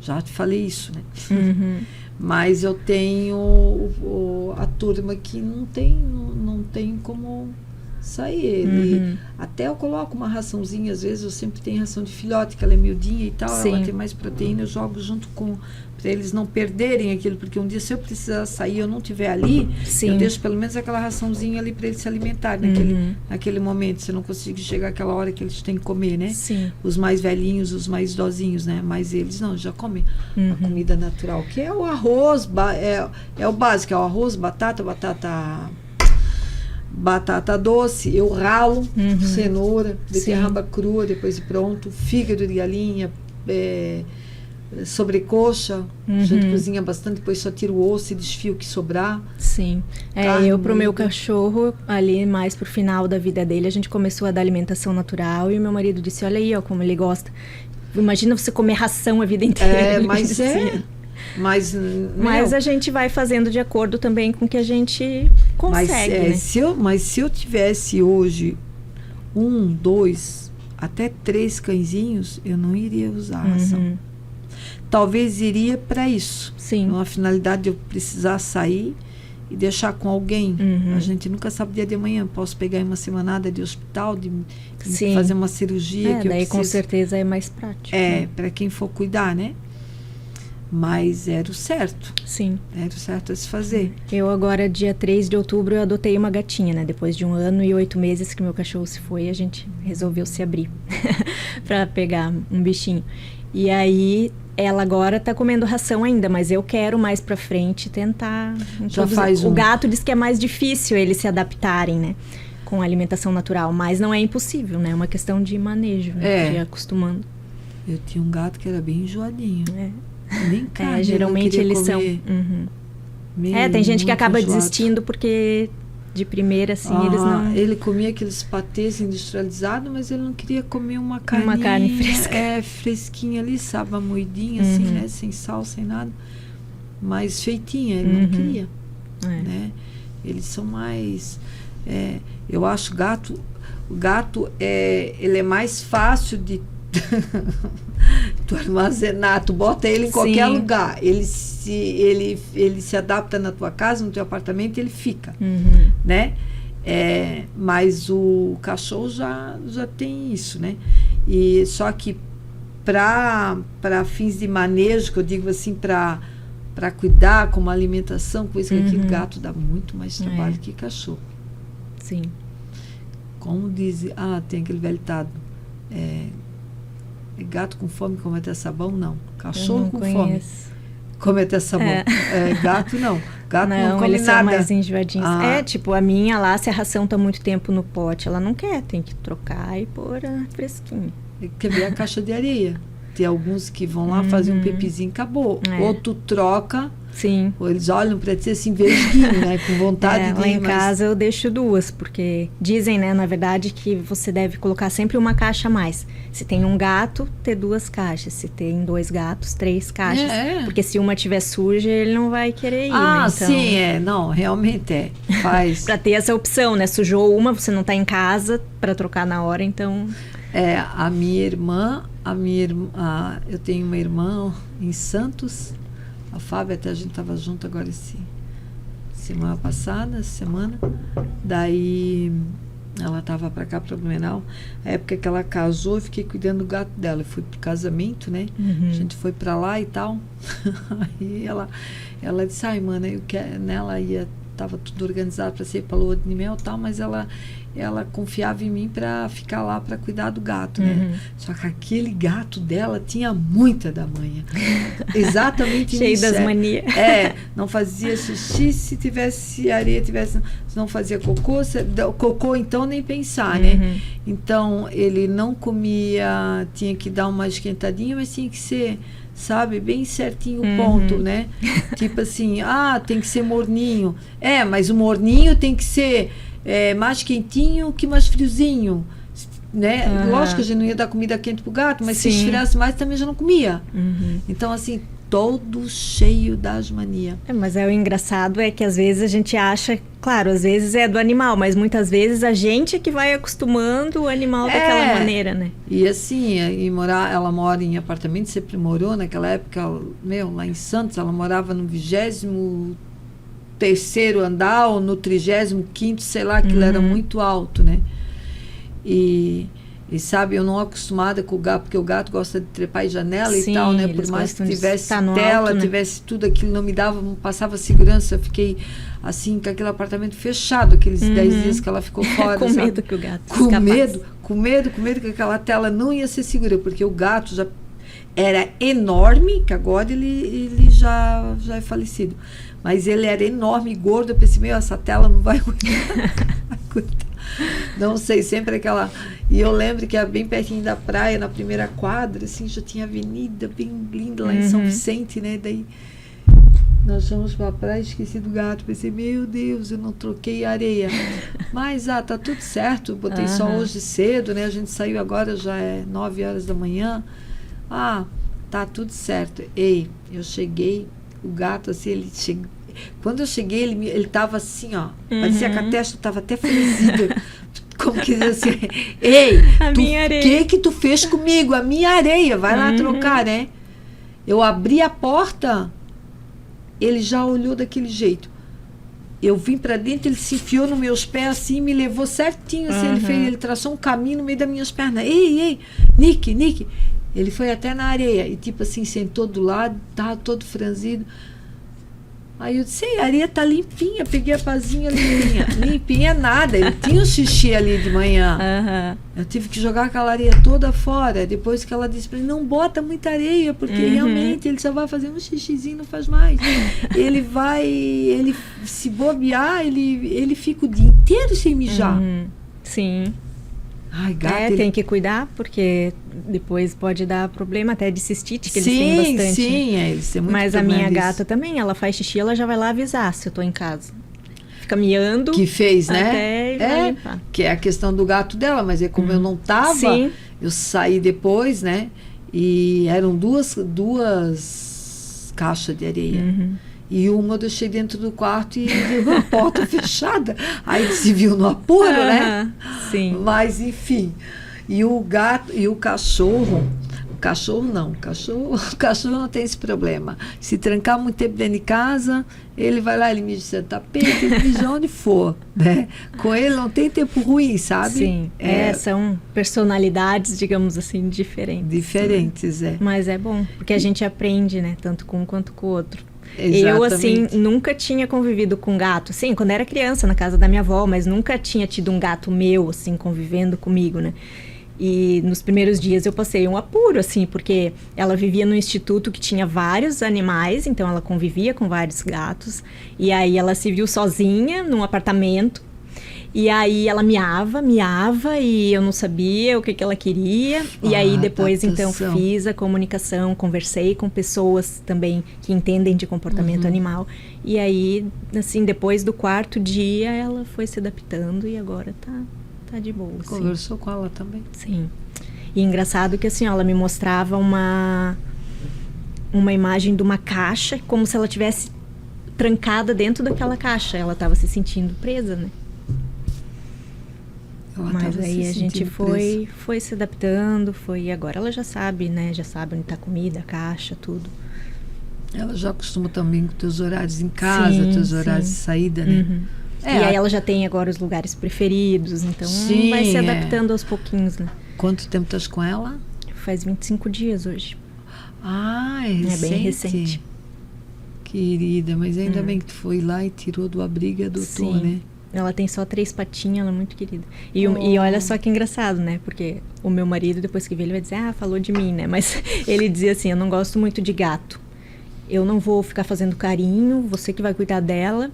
Já te falei isso, né? Mas eu tenho a turma que não tem como sair. Até eu coloco uma raçãozinha, às vezes eu sempre tenho ração de filhote, que ela é miudinha e tal, ela tem mais proteína, eu jogo junto para eles não perderem aquilo, porque um dia se eu precisar sair, eu não estiver ali, eu deixo pelo menos aquela raçãozinha ali para eles se alimentarem naquele momento, se eu não consigo chegar àquela hora que eles têm que comer, né? Sim. Os mais velhinhos, os mais idosinhos, né? Mas eles não, já comem a comida natural, que é o arroz, é o básico, é o arroz, batata doce, eu ralo, cenoura, beterraba crua, depois pronto, fígado de galinha, sobrecoxa, a gente cozinha bastante, depois só tiro o osso e desfio o que sobrar. Sim. Eu pro meu cachorro, ali mais pro final da vida dele, a gente começou a dar alimentação natural e o meu marido disse, olha aí, ó, como ele gosta. Imagina você comer ração a vida inteira. Mas a gente vai fazendo de acordo também com o que a gente consegue, né? Se eu tivesse hoje 1, 2, até 3 cãezinhos, eu não iria usar a ração. Talvez iria para isso. Sim. Uma finalidade de eu precisar sair e deixar com alguém. A gente nunca sabe o dia de amanhã. Posso pegar uma semanada de hospital, de fazer uma cirurgia. Daí com certeza é mais prático. Para quem for cuidar, né? Mas era o certo. Sim. Era o certo a se fazer. Eu agora, dia 3 de outubro, eu adotei uma gatinha, né? Depois de 1 ano e 8 meses que meu cachorro se foi, a gente resolveu se abrir para pegar um bichinho. E aí, ela agora tá comendo ração ainda, mas eu quero mais pra frente tentar introduzir. O gato diz que é mais difícil eles se adaptarem, né? Com a alimentação natural, mas não é impossível, né? É uma questão de manejo, de ir acostumando. Eu tinha um gato que era bem enjoadinho. Nem carne geralmente ele não eles queria são. comer. Tem gente que Muito acaba enjoado. desistindo porque de primeira, assim, eles não... Ele comia aqueles patês industrializados, mas ele não queria comer uma carninha, carne fresca. Fresquinha ali, sabe, uma moidinha assim, né, sem sal, sem nada, mas feitinha, ele não queria, né? Eles são mais, eu acho o gato ele é mais fácil de tu armazenar, tu bota ele em qualquer lugar, ele se adapta na tua casa, no teu apartamento, ele fica, né? Mas o cachorro já tem isso, né? E só que para fins de manejo, que eu digo assim, para cuidar, como alimentação, coisa que aquele gato dá muito mais trabalho que cachorro. Sim. Como diz, tem aquele velho ditado, gato com fome come até sabão? Não. Cachorro com fome come até sabão. Gato não. Gato não come eles nada. São mais enjoadinhos. Tipo, a minha lá, se a ração tá muito tempo no pote, ela não quer, tem que trocar e pôr fresquinho. Quer ver a caixa de areia? Tem alguns que vão lá fazer um pipizinho, acabou. Ou tu troca, sim. Ou eles olham para ti assim, verdinho, né? Com vontade de lá em mas... casa eu deixo 2, porque dizem, né, na verdade, que você deve colocar sempre uma caixa a mais. Se tem um gato, ter 2 caixas. Se tem 2 gatos, 3 caixas. Porque se uma tiver suja, ele não vai querer ir, né? Então, sim, não, realmente Faz. Para ter essa opção, né? Sujou uma, você não tá em casa para trocar na hora, então... A minha irmã, eu tenho uma irmã em Santos, a Fábia, até a gente estava junto agora semana passada, daí ela estava para cá, para Blumenau, a época que ela casou, eu fiquei cuidando do gato dela, eu fui pro casamento, né, a gente foi para lá e tal, aí ela disse, mano, eu quero, né, tava tudo organizado para ser para lua de mel e tal, mas ela confiava em mim para ficar lá para cuidar do gato, né? Só que aquele gato dela tinha muita da manha. Exatamente isso. Cheio das manias. Não fazia xixi se tivesse areia, não fazia cocô então nem pensar, né? Então ele não comia, tinha que dar uma esquentadinha, mas tinha que ser, sabe, bem certinho o ponto, né? Tipo assim, tem que ser morninho. Mas o morninho tem que ser mais quentinho que mais friozinho, né? Lógico que a gente não ia dar comida quente pro gato, mas se esfriasse mais também já não comia. Então, assim, todo cheio das manias. Mas o engraçado é que às vezes a gente acha, claro, às vezes é do animal, mas muitas vezes a gente é que vai acostumando o animal daquela maneira, né? E assim, ela mora em apartamento, sempre morou, naquela época, lá em Santos, ela morava no 23º andar ou no 35º, sei lá, aquilo era muito alto, né? E sabe, eu não acostumada com o gato, porque o gato gosta de trepar em janela e tal, né? Por mais que tivesse tela, alto, né? Tivesse tudo aquilo, não me passava segurança, eu fiquei assim, com aquele apartamento fechado, aqueles 10 dias que ela ficou fora. Com sabe? Medo que o gato com medo que aquela tela não ia ser segura, porque o gato já era enorme, que agora ele já é falecido, mas ele era enorme, gordo, eu pensei, essa tela não vai aguentar. Não sei, sempre aquela... E eu lembro que era bem pertinho da praia, na primeira quadra, assim, já tinha avenida bem linda lá em São Vicente, né? Daí nós fomos pra praia, esqueci do gato, pensei, meu Deus, eu não troquei areia. Mas, tá tudo certo, botei só hoje cedo, né? A gente saiu agora, já é 9 horas da manhã. Tá tudo certo. Eu cheguei, o gato, assim, ele chegou. Quando eu cheguei, ele tava assim, parecia que a testa tava até franzida. Como que diz assim, que tu fez comigo? A minha areia, vai lá trocar, né? Eu abri a porta, ele já olhou daquele jeito. Eu vim pra dentro, ele se enfiou nos meus pés assim, me levou certinho, assim, ele traçou um caminho no meio das minhas pernas. Ei, Nick. Ele foi até na areia e tipo assim, sentou do lado, tava todo franzido. Aí eu disse, a areia tá limpinha, peguei a pazinha limpinha. Limpinha nada, ele tinha um xixi ali de manhã. Eu tive que jogar aquela areia toda fora, depois que ela disse pra ele, não bota muita areia, porque realmente ele só vai fazer um xixizinho, não faz mais. Ele se bobear, ele fica o dia inteiro sem mijar. Sim. Ai, gato... Tem que cuidar, porque depois pode dar problema até de cistite, que eles têm bastante. Sim, eles têm muito Mas a problema minha disso. gata também, ela faz xixi, ela já vai lá avisar se eu tô em casa. Fica miando. Que fez, né? Até ele vai limpar. Que é a questão do gato dela, mas é como eu não tava, Sim. eu saí depois, né? E eram duas caixas de areia. E uma eu deixei dentro do quarto e a porta fechada. Aí se viu no apuro, né? Sim. Mas, enfim. E o gato e o cachorro... O cachorro não tem esse problema. Se trancar muito tempo dentro de casa, ele vai lá, ele mija no tapete, ele mija onde for, né? Com ele não tem tempo ruim, sabe? Sim, são personalidades, digamos assim, diferentes. Diferentes, né? Mas é bom, porque a gente aprende, né? Tanto com um quanto com o outro. Exatamente. Eu, assim, nunca tinha convivido com gato. Sim, quando era criança, na casa da minha avó, mas nunca tinha tido um gato meu, assim, convivendo comigo, né? E nos primeiros dias eu passei um apuro, assim, porque ela vivia num instituto que tinha vários animais, então ela convivia com vários gatos. E aí ela se viu sozinha num apartamento. E aí ela miava, e eu não sabia o que ela queria. E aí depois, então, fiz a comunicação, conversei com pessoas também que entendem de comportamento animal. E aí, assim, depois do 4º dia, ela foi se adaptando e agora tá de boa. Conversou com ela também? Sim. E engraçado que, assim, ela me mostrava uma imagem de uma caixa, como se ela estivesse trancada dentro daquela caixa. Ela estava se sentindo presa, né? Mas aí a gente foi se adaptando, e agora ela já sabe, né? Já sabe onde está a comida, a caixa, tudo. Ela já acostuma também com teus horários em casa, teus horários de saída, né? E aí ela já tem agora os lugares preferidos, então vai se adaptando aos pouquinhos, né? Quanto tempo estás com ela? Faz 25 dias hoje. Ah, é recente? É bem recente. Querida, mas ainda bem que tu foi lá e tirou do abrigo e adotou, né? Ela tem só 3 patinhas, ela é muito querida. E olha só que engraçado, né? Porque o meu marido, depois que vê, ele vai dizer, falou de mim, né? Mas ele dizia assim, eu não gosto muito de gato. Eu não vou ficar fazendo carinho, você que vai cuidar dela.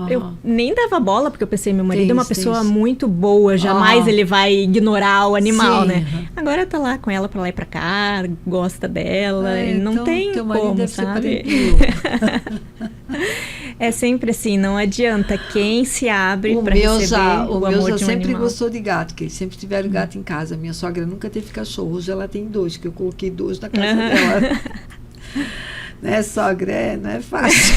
Eu nem dava bola, porque eu pensei, meu marido é uma pessoa muito boa, jamais ele vai ignorar o animal, né? Agora tá lá com ela pra lá e pra cá, gosta dela, não então, tem teu como, marido sabe? É sempre assim, não adianta quem se abre para receber o amor de um sempre animal. gostou de gato, que eles sempre tiveram gato em casa. Minha sogra nunca teve cachorro, hoje ela tem 2, que eu coloquei 2 na casa dela. Né, sogra? Não é fácil.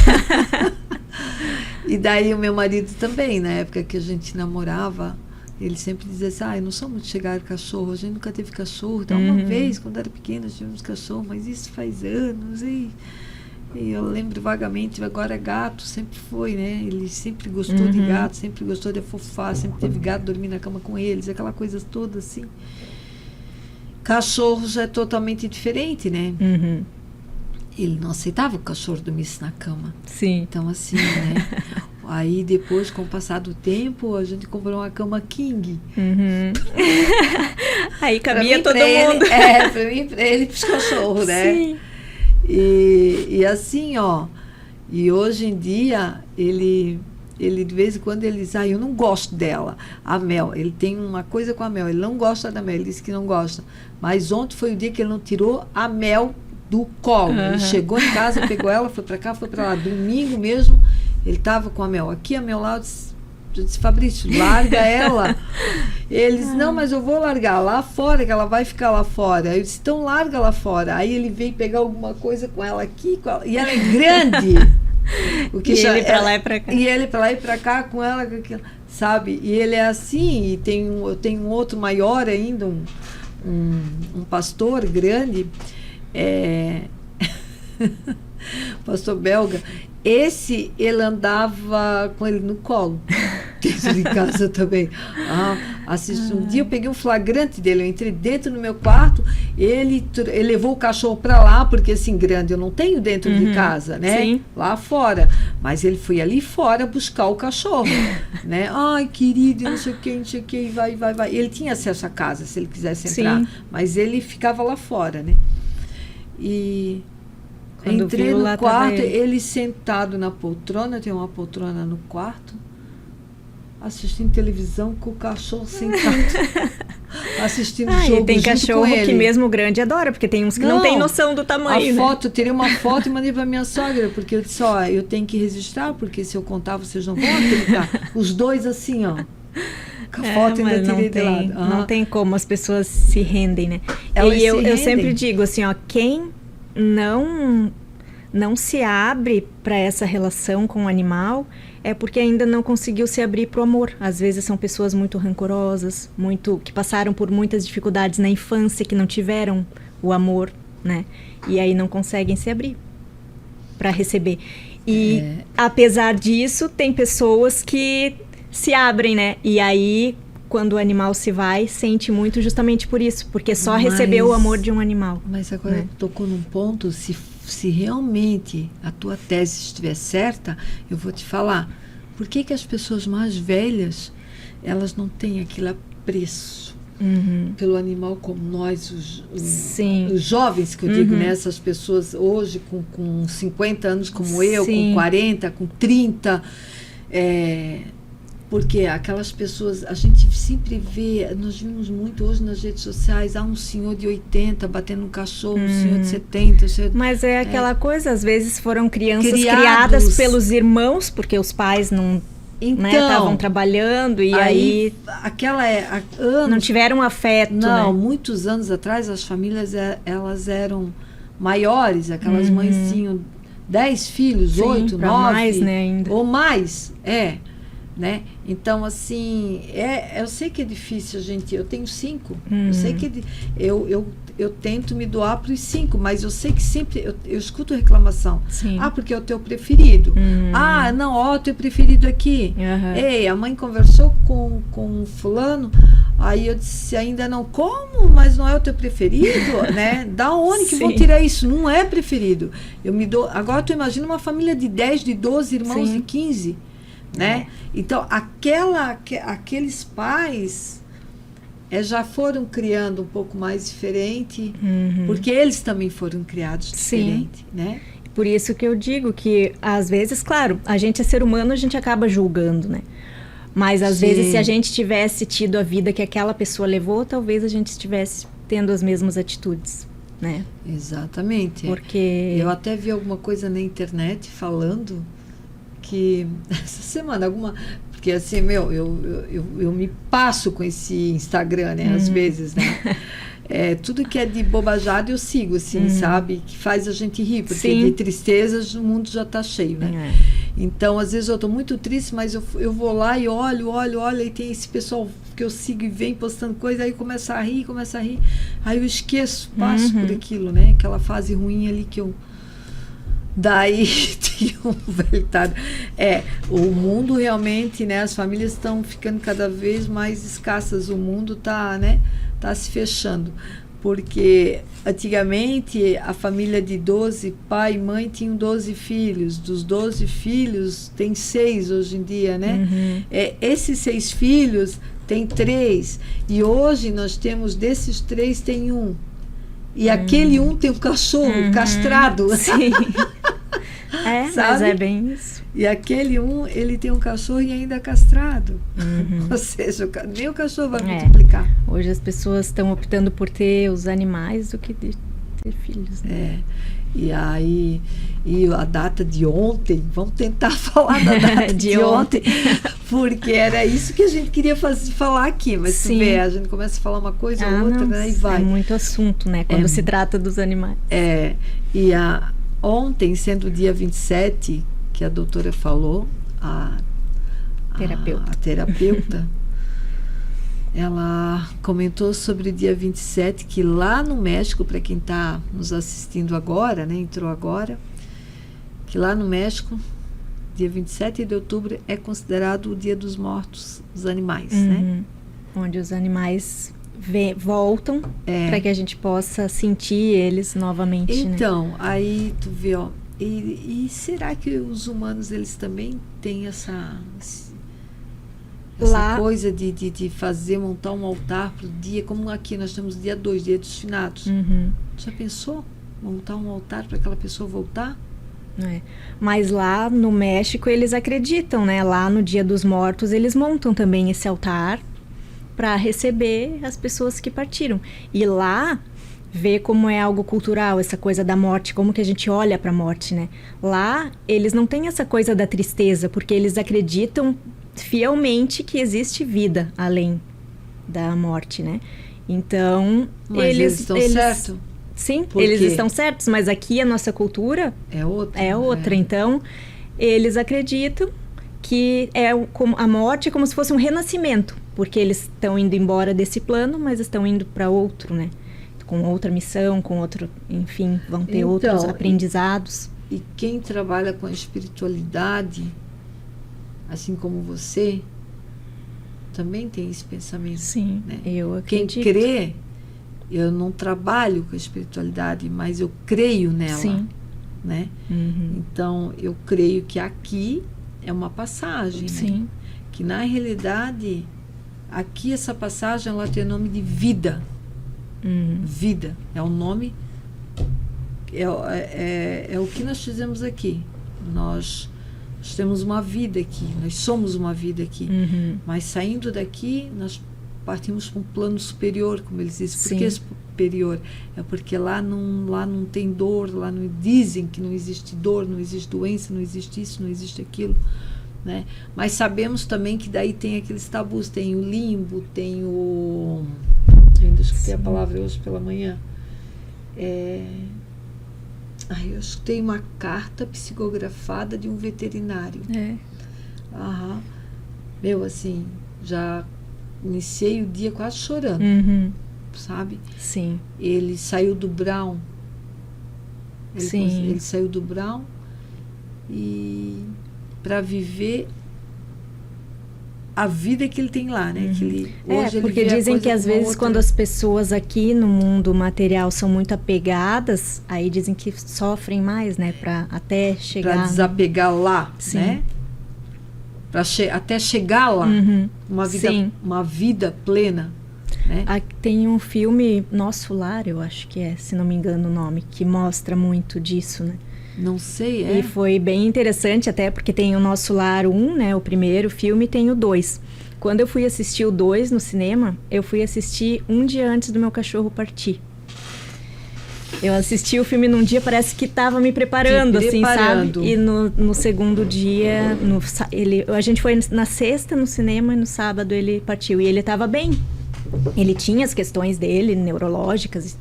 E daí o meu marido também, na época que a gente namorava, ele sempre dizia assim, eu não sou muito chegada a cachorro, a gente nunca teve cachorro. Então, uma vez, quando era pequena, tivemos cachorro, mas isso faz anos, e eu lembro vagamente, agora gato sempre foi, né? Ele sempre gostou de gato, sempre gostou de afofar, sempre teve gato, dormir na cama com eles, aquela coisa toda assim. Cachorro já é totalmente diferente, né? Ele não aceitava que o cachorro dormisse na cama. Sim. Então, assim, né? Aí, depois, com o passar do tempo, a gente comprou uma cama king. Aí cabia todo mundo. Pra mim, pra ele e pros cachorros, né? Sim. E assim, e hoje em dia, ele de vez em quando ele diz, eu não gosto dela, a Mel, ele tem uma coisa com a Mel, ele não gosta da Mel, ele disse que não gosta, mas ontem foi o dia que ele não tirou a Mel do colo, ele chegou em casa, pegou ela, foi pra cá, foi pra lá, domingo mesmo, ele tava com a Mel, aqui a Mel lá, eu disse, Fabrício, larga ela. Ele disse, não, mas eu vou largar lá fora, que ela vai ficar lá fora. Aí eu disse, então larga lá fora. Aí ele veio pegar alguma coisa com ela aqui, e ela é grande. Ele pra lá e pra cá. E ele pra lá e pra cá com ela, sabe? E ele é assim, e eu tenho um outro maior ainda, um pastor grande, pastor belga. Esse, ele andava com ele no colo, dentro de casa também. Um dia eu peguei um flagrante dele, eu entrei dentro do meu quarto, ele levou o cachorro para lá, porque assim, grande eu não tenho dentro de casa, né? Sim. Lá fora. Mas ele foi ali fora buscar o cachorro, né? Ai, querido, não sei o que, vai. Ele tinha acesso à casa, se ele quisesse entrar, mas ele ficava lá fora, né? E... Quando entrei no quarto, ele sentado na poltrona, tem uma poltrona no quarto. assistindo televisão com o cachorro sentado, assistindo jogo e tem junto cachorro com ele. que mesmo grande adora, porque tem uns que não tem noção do tamanho, A foto, eu tirei uma foto e mandei pra minha sogra, porque eu disse, ó, eu tenho que registrar, porque se eu contar vocês não vão acreditar. Os dois assim, ó. Com a foto ainda tirei de lado. Não tem como, as pessoas se rendem, né? Elas e eu, se eu rendem. sempre digo assim, ó, quem não se abre para essa relação com o animal é porque ainda não conseguiu se abrir para o amor. Às vezes são pessoas muito rancorosas, que passaram por muitas dificuldades na infância, que não tiveram o amor, né? E aí não conseguem se abrir para receber. E apesar disso, tem pessoas que se abrem, né? E aí, quando o animal se vai, sente muito justamente por isso, porque só recebeu o amor de um animal. Mas agora tocou num ponto, se realmente a tua tese estiver certa, eu vou te falar, por que as pessoas mais velhas, elas não têm aquele apreço pelo animal como nós, os jovens, que eu digo, né? Essas pessoas hoje com 50 anos como eu, com 40, com 30, porque aquelas pessoas, a gente sempre vê, nós vimos muito hoje nas redes sociais, há um senhor de 80 batendo um cachorro, um senhor de 70. Mas é aquela coisa, às vezes foram crianças criadas pelos irmãos, porque os pais não estavam trabalhando e aí não tiveram afeto. Não, muitos anos atrás as famílias elas eram maiores, aquelas mães tinham 10 filhos, 8, 9 mais, né, ainda. Ou mais, né? Então, assim, eu sei que é difícil, gente. Eu tenho 5. Eu sei que eu tento me doar para os 5, mas eu sei que sempre eu escuto reclamação. Sim. Porque é o teu preferido. Não, ó, o teu preferido aqui. Ei, a mãe conversou com fulano. Aí eu disse, ainda não, como? Mas não é o teu preferido, né? Da onde que vão tirar isso? Não é preferido. Eu me dou. Agora tu imagina uma família de 10, de 12 irmãos e 15. Né? Então, aqueles pais já foram criando um pouco mais diferente, porque eles também foram criados diferente, né? Por isso que eu digo que, às vezes, claro, a gente é ser humano, a gente acaba julgando, né? Mas, às vezes, se a gente tivesse tido a vida que aquela pessoa levou, talvez a gente estivesse tendo as mesmas atitudes, né? Exatamente. Porque eu até vi alguma coisa na internet falando que essa semana porque assim, eu me passo com esse Instagram, né, às vezes, né, tudo que é de bobajada eu sigo, assim, sabe, que faz a gente rir, porque de tristezas o mundo já tá cheio, né, então às vezes eu tô muito triste, mas eu vou lá e olho, e tem esse pessoal que eu sigo e vem postando coisa, aí começa a rir, aí eu esqueço, passo por aquilo, né, aquela fase ruim ali que eu... Daí tinha um velho ditado. O mundo realmente, né? As famílias estão ficando cada vez mais escassas. O mundo está, né? Tá se fechando. Porque antigamente a família de 12, pai e mãe tinham 12 filhos. Dos 12 filhos, tem 6 hoje em dia, né? Esses 6 filhos tem 3. E hoje nós temos, desses 3, tem 1. E aquele 1 tem um cachorro castrado. Sim. Mas é bem isso. E aquele 1, ele tem um cachorro e ainda é castrado. Ou seja, nem o cachorro vai multiplicar. Hoje as pessoas estão optando por ter os animais do que de ter filhos. Né? E aí, a data de ontem, vamos tentar falar da data de ontem, porque era isso que a gente queria falar aqui, mas tu vê, a gente começa a falar uma coisa ou outra, né, e vai. É muito assunto, né, quando se trata dos animais. Ontem, sendo o dia 27, que a doutora falou, a terapeuta, ela comentou sobre o dia 27, que lá no México, para quem está nos assistindo agora, né, entrou agora, que lá no México, dia 27 de outubro, é considerado o Dia dos Mortos dos Animais, né? Onde os animais voltam para que a gente possa sentir eles novamente. Então, né? Aí tu vê, ó, e será que os humanos, eles também têm essa coisa de montar um altar pro dia, como aqui nós temos dia 2, dia dos finados. Já pensou? Montar um altar para aquela pessoa voltar? É. Mas lá no México eles acreditam, né? Lá no Dia dos Mortos eles montam também esse altar para receber as pessoas que partiram. E lá vê como é algo cultural, essa coisa da morte, como que a gente olha para a morte, né? Lá eles não têm essa coisa da tristeza, porque eles acreditam fielmente que existe vida além da morte, né? Então, Mas eles estão certos? Sim, eles estão certos, mas aqui a nossa cultura é outra. Então, eles acreditam que a morte é como se fosse um renascimento, porque eles estão indo embora desse plano, mas estão indo para outro, né? Com outra missão, com outro, enfim, vão ter outros aprendizados. E quem trabalha com a espiritualidade, assim como você, também tem esse pensamento. Sim, né? Eu acredito. Quem crê, eu não trabalho com a espiritualidade, mas eu creio nela. Sim. Né? Uhum. Então, eu creio que aqui é uma passagem. Sim. Né? Que, na realidade, aqui essa passagem ela tem o nome de vida. Vida. É o nome... É o que nós fizemos aqui. Nós temos uma vida aqui. Nós somos uma vida aqui. Uhum. Mas saindo daqui, nós partimos para um plano superior, como eles dizem. Por Sim. que superior? É porque lá não tem dor, lá não dizem que não existe dor, não existe doença, não existe isso, não existe aquilo. Né? Mas sabemos também que daí tem aqueles tabus, tem o limbo, tem o... Eu ainda escutei a palavra hoje pela manhã. Eu escutei uma carta psicografada de um veterinário. Aham. Meu, assim, já iniciei o dia quase chorando. Uhum. Sabe? Sim. Ele saiu do Brown. Sim. Ele saiu do Brown e para viver a vida que ele tem lá, né? Que ele, hoje porque ele dizem que às vezes outra... quando as pessoas aqui no mundo material são muito apegadas, aí dizem que sofrem mais, né? Para até chegar... Para desapegar lá, Sim. né? Até chegar lá, Uhum. uma vida plena. Né? Tem um filme, Nosso Lar, eu acho que se não me engano o nome, que mostra muito disso, né? Não sei, E foi bem interessante até porque tem o Nosso Lar 1, né? O primeiro filme, e tem o 2. Quando eu fui assistir o 2 no cinema, eu fui assistir um dia antes do meu cachorro partir. Eu assisti o filme num dia, parece que estava me preparando, assim, sabe? E no segundo dia, a gente foi na sexta no cinema e no sábado ele partiu. E ele estava bem. Ele tinha as questões dele, neurológicas,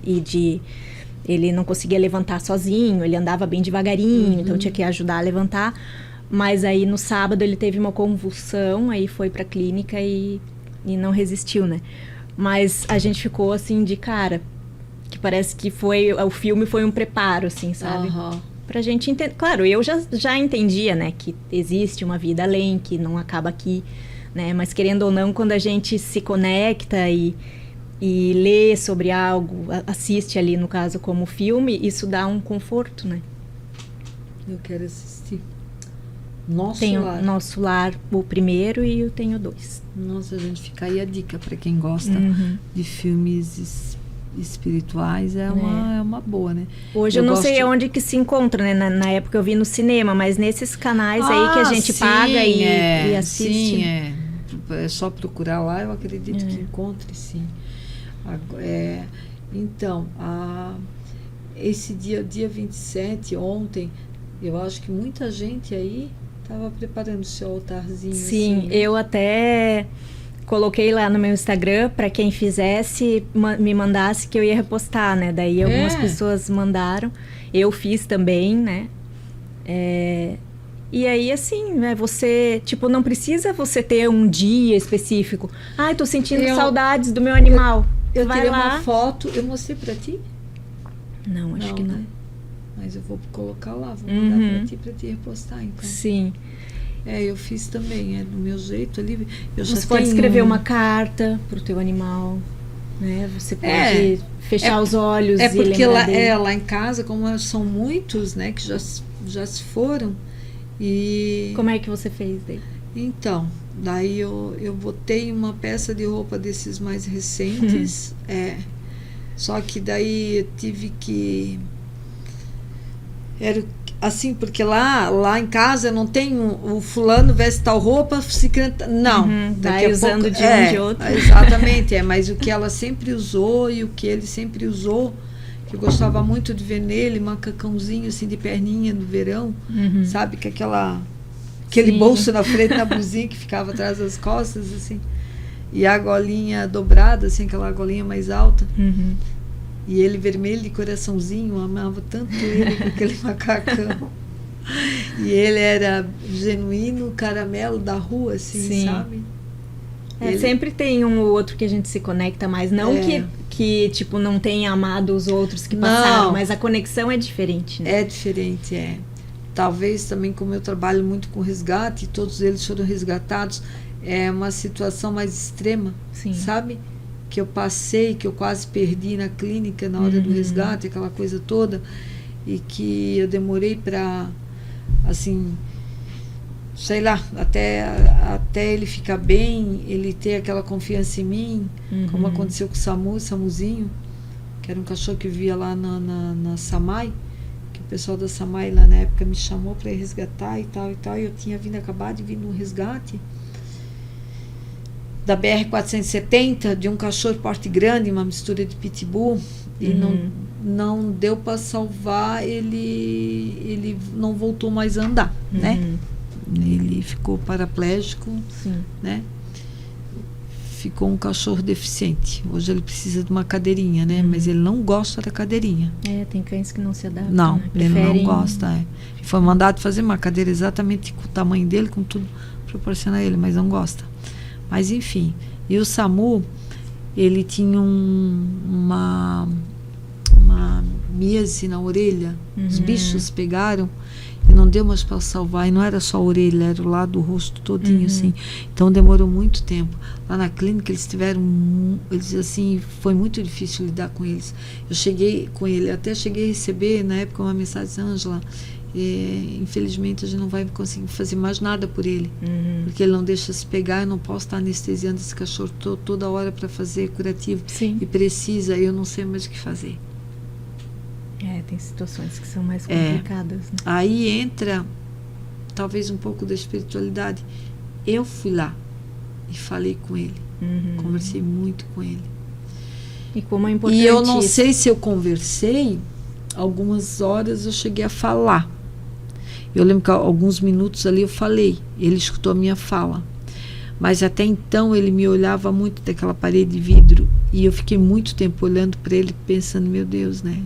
ele não conseguia levantar sozinho, ele andava bem devagarinho, então tinha que ajudar a levantar. Mas aí no sábado ele teve uma convulsão, aí foi pra clínica e não resistiu, né? Mas a gente ficou assim de cara, que parece que o filme foi um preparo, assim, sabe? Pra gente entender. Claro, eu já entendia, né, que existe uma vida além, que não acaba aqui, né? Mas querendo ou não, quando a gente se conecta e lê sobre algo, assiste ali, no caso, como filme, isso dá um conforto, né? Eu quero assistir. Nosso Lar. Nosso Lar, o primeiro, e eu tenho 2. Nossa, gente, fica aí a dica para quem gosta de filmes espirituais, é uma boa, né? Hoje eu não sei onde que se encontra, né? Na época eu vi no cinema, mas nesses canais aí que a gente paga e assiste. Sim, é só procurar lá, eu acredito que encontre, sim. Então, esse dia 27, ontem, eu acho que muita gente aí estava preparando o seu altarzinho. Sim, assim, né? Eu até coloquei lá no meu Instagram para quem fizesse, me mandasse que eu ia repostar, né? Daí algumas pessoas mandaram, eu fiz também, né? E aí, assim, né, você, tipo, não precisa você ter um dia específico. Ai, tô sentindo saudades do meu animal. Eu vai tirei lá. uma foto, eu mostrei pra ti? Não, acho que não. Né? Mas eu vou colocar lá, vou mandar pra ti repostar, então. Sim. Eu fiz também, do meu jeito ali. Você pode escrever uma carta pro teu animal, né? Você pode fechar os olhos e porque lembrar dele. lá em casa, como são muitos, né, que já se foram. E como é que você fez daí? Então, daí eu botei uma peça de roupa desses mais recentes. Só que daí eu tive que... assim, porque lá em casa não tem o fulano veste tal roupa, se canta, não. Vai usando pouco, de um de outro. Exatamente, mas o que ela sempre usou e o que ele sempre usou, que eu gostava muito de ver nele, macacãozinho assim de perninha no verão, sabe, que aquele bolso na frente na blusinha que ficava atrás das costas, assim, e a golinha dobrada, assim, aquela golinha mais alta. E ele vermelho de coraçãozinho, eu amava tanto ele com aquele macacão. E ele era genuíno caramelo da rua, assim, sabe? Ele... Sempre tem um ou outro que a gente se conecta mais. Não que tipo, não tenha amado os outros que passaram, mas a conexão é diferente, né? É diferente, Talvez também, como eu trabalho muito com resgate, todos eles foram resgatados, é uma situação mais extrema, sabe? Que eu passei, que eu quase perdi na clínica na hora do resgate, aquela coisa toda, e que eu demorei para, assim, sei lá, até ele ficar bem, ele ter aquela confiança em mim, como aconteceu com o Samuzinho, que era um cachorro que vivia lá na Samai, que o pessoal da Samai lá na época me chamou para ir resgatar e tal, e eu tinha acabado de vir num resgate da BR-470, de um cachorro porte grande, uma mistura de pitbull, e não deu para salvar, ele não voltou mais a andar, né? Ele ficou paraplégico, né? Ficou um cachorro deficiente. Hoje ele precisa de uma cadeirinha, né? Mas ele não gosta da cadeirinha. Tem cães que não se adaptam. Não, né? ele não gosta. Foi mandado fazer uma cadeira exatamente com o tamanho dele, com tudo proporcionar a ele, mas não gosta. Mas enfim, e o Samu, ele tinha uma miase na orelha, os bichos pegaram e não deu mais para salvar, e não era só a orelha, era o lado do rosto todinho, assim, então demorou muito tempo. Lá na clínica eles assim, foi muito difícil lidar com eles. Eu cheguei com ele, até cheguei a receber na época uma mensagem: Ângela, infelizmente a gente não vai conseguir fazer mais nada por ele, porque ele não deixa se pegar, eu não posso estar anestesiando esse cachorro toda hora para fazer curativo, e precisa, eu não sei mais o que fazer. Tem situações que são mais complicadas, né? Aí entra talvez um pouco da espiritualidade. Eu fui lá e falei com ele, conversei muito com ele, e como é importante, e eu não sei se eu conversei, algumas horas eu cheguei a falar. Eu lembro que alguns minutos ali eu falei, ele escutou a minha fala, mas até então ele me olhava muito daquela parede de vidro, e eu fiquei muito tempo olhando para ele, pensando: meu Deus, né?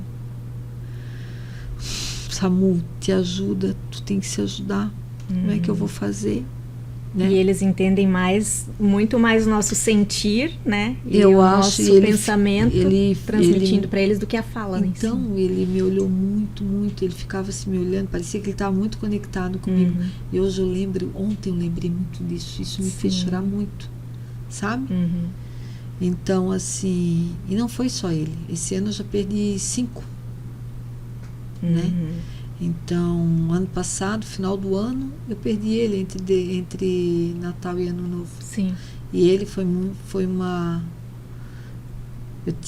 Samu, te ajuda, tu tem que se ajudar. Como é que eu vou fazer? Né? E eles entendem muito mais o nosso sentir, né? Eu acho, nosso pensamento, transmitindo para eles do que a fala. Então, ele me olhou muito, muito. Ele ficava assim me olhando, parecia que ele estava muito conectado comigo. E hoje ontem eu lembrei muito disso. Isso me fez chorar muito, sabe? Então, assim, e não foi só ele. Esse ano eu já perdi 5. Né? Então, ano passado, final do ano, eu perdi ele entre Natal e Ano Novo. E ele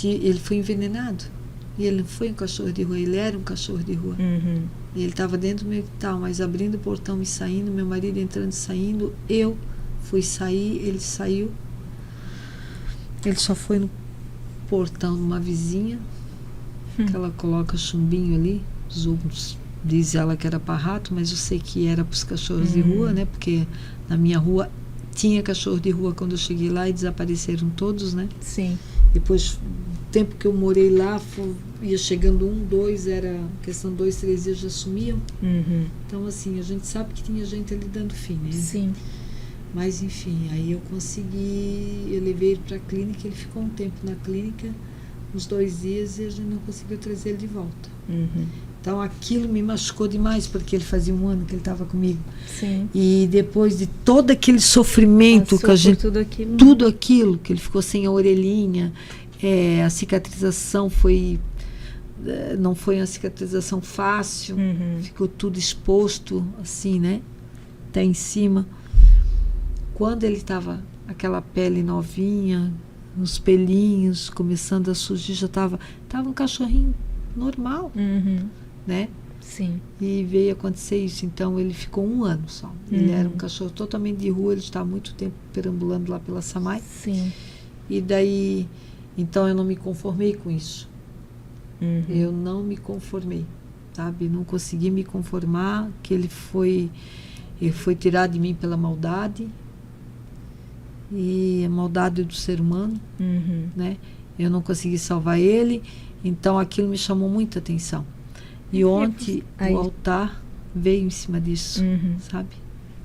ele foi envenenado. E ele não foi um cachorro de rua, ele era um cachorro de rua. E ele estava dentro do meu quintal, mas abrindo o portão e saindo, meu marido entrando e saindo, eu fui sair, ele saiu. Ele só foi no portão de uma vizinha, que ela coloca chumbinho ali. Os outros, diz ela que era para rato, mas eu sei que era para os cachorros de rua, né? Porque na minha rua tinha cachorro de rua quando eu cheguei lá e desapareceram todos, né? Depois, o tempo que eu morei lá, ia chegando 1, 2, era questão 2, 3 dias já sumiam. Então, assim, a gente sabe que tinha gente ali dando fim, né? Mas, enfim, aí eu levei ele para a clínica, ele ficou um tempo na clínica, uns 2 dias, e a gente não conseguiu trazer ele de volta. Então aquilo me machucou demais, porque ele fazia 1 ano que ele estava comigo. E depois de todo aquele sofrimento, que a gente, tudo aquilo, que ele ficou sem a orelhinha, a cicatrização não foi uma cicatrização fácil, ficou tudo exposto, assim, né? Até em cima. Quando ele estava aquela pele novinha, uns pelinhos começando a surgir, já estava um cachorrinho normal, né? Sim. E veio acontecer isso. Então, ele ficou 1 ano só. Ele era um cachorro totalmente de rua, ele estava há muito tempo perambulando lá pela Samay. Sim. E daí, então eu não me conformei com isso. Eu não me conformei, sabe? Não consegui me conformar que ele foi tirado de mim pela maldade. E a maldade do ser humano, né? Eu não consegui salvar ele, então aquilo me chamou muita atenção. E ontem o altar veio em cima disso, sabe?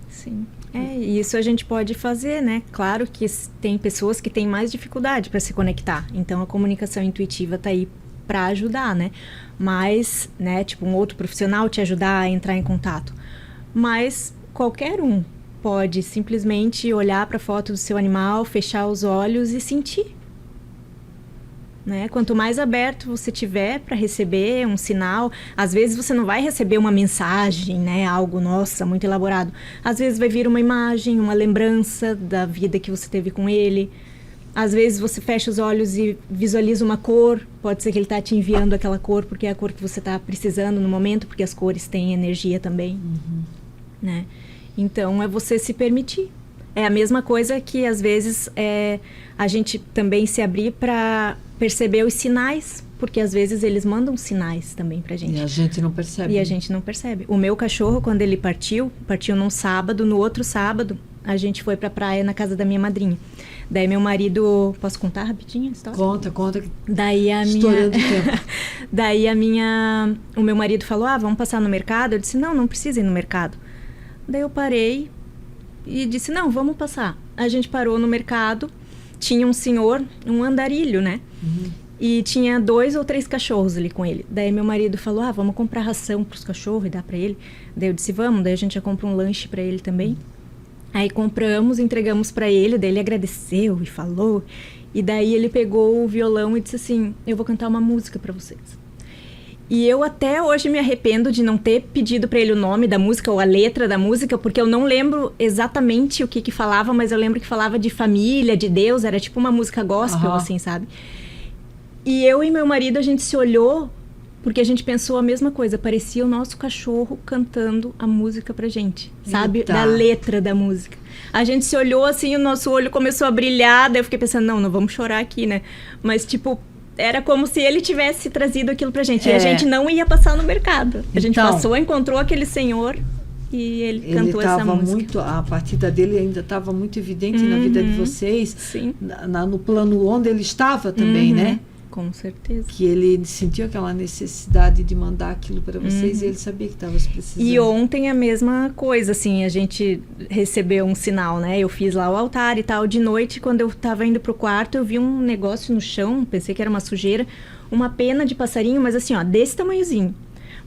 Sim. E isso a gente pode fazer, né? Claro que tem pessoas que têm mais dificuldade para se conectar. Então a comunicação intuitiva tá aí para ajudar, né? Mas, né, tipo um outro profissional te ajudar a entrar em contato. Mas qualquer um pode simplesmente olhar para a foto do seu animal, fechar os olhos e sentir. Né? Quanto mais aberto você tiver para receber um sinal, às vezes você não vai receber uma mensagem, né? Algo, nossa, muito elaborado. Às vezes vai vir uma imagem, uma lembrança da vida que você teve com ele. Às vezes você fecha os olhos e visualiza uma cor. Pode ser que ele está te enviando aquela cor porque é a cor que você está precisando no momento, porque as cores têm energia também. Né? Então, é você se permitir. É a mesma coisa que, às vezes, a gente também se abrir para perceber os sinais, porque, às vezes, eles mandam sinais também pra gente. E a gente não percebe. E a gente não percebe. O meu cachorro, quando ele partiu num sábado, no outro sábado, a gente foi pra praia na casa da minha madrinha. Daí, meu marido... Posso contar rapidinho a história? Conta. Daí, História do tempo. Daí, o meu marido falou, vamos passar no mercado? Eu disse, não precisa ir no mercado. Daí eu parei e disse, não, vamos passar. A gente parou no mercado, tinha um senhor, um andarilho, né? E tinha 2 ou 3 cachorros ali com ele. Daí meu marido falou, vamos comprar ração pros cachorros e dar pra ele. Daí eu disse, vamos. Daí a gente já compra um lanche pra ele também. Aí compramos, entregamos pra ele, daí ele agradeceu e falou. E daí ele pegou o violão e disse assim, eu vou cantar uma música pra vocês. E eu até hoje me arrependo de não ter pedido para ele o nome da música ou a letra da música, porque eu não lembro exatamente o que falava, mas eu lembro que falava de família, de Deus, era tipo uma música gospel, assim, sabe? E eu e meu marido, a gente se olhou, porque a gente pensou a mesma coisa, parecia o nosso cachorro cantando a música pra gente, sabe? Eita. Da letra da música. A gente se olhou assim, o nosso olho começou a brilhar, daí eu fiquei pensando, não vamos chorar aqui, né? Mas tipo... Era como se ele tivesse trazido aquilo pra gente. E a gente não ia passar no mercado. A gente passou, encontrou aquele senhor e ele cantou essa música. A partida dele ainda estava muito evidente na vida de vocês. Sim. No plano onde ele estava também, né? Com certeza. Que ele sentiu aquela necessidade de mandar aquilo para vocês e ele sabia que estava precisando. E ontem a mesma coisa, assim, a gente recebeu um sinal, né? Eu fiz lá o altar e tal. De noite, quando eu estava indo pro quarto, eu vi um negócio no chão, pensei que era uma sujeira, uma pena de passarinho, mas assim, desse tamanhozinho.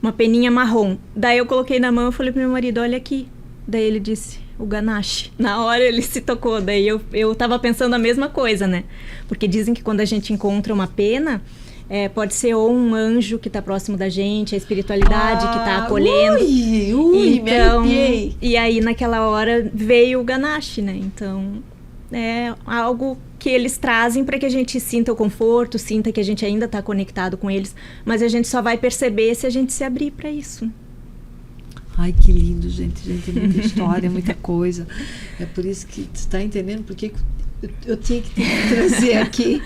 Uma peninha marrom. Daí eu coloquei na mão e falei pro meu marido, olha aqui. Daí ele disse, o ganache. Na hora ele se tocou. Daí eu tava pensando a mesma coisa, né? Porque dizem que quando a gente encontra uma pena, pode ser ou um anjo que tá próximo da gente, a espiritualidade que tá acolhendo. Me arrepiei. E aí naquela hora veio o ganache, né? Então é algo que eles trazem para que a gente sinta o conforto, sinta que a gente ainda tá conectado com eles. Mas a gente só vai perceber se a gente se abrir para isso. Ai, que lindo, gente. É muita história, muita coisa. É por isso que você está entendendo porque eu tinha que trazer aqui.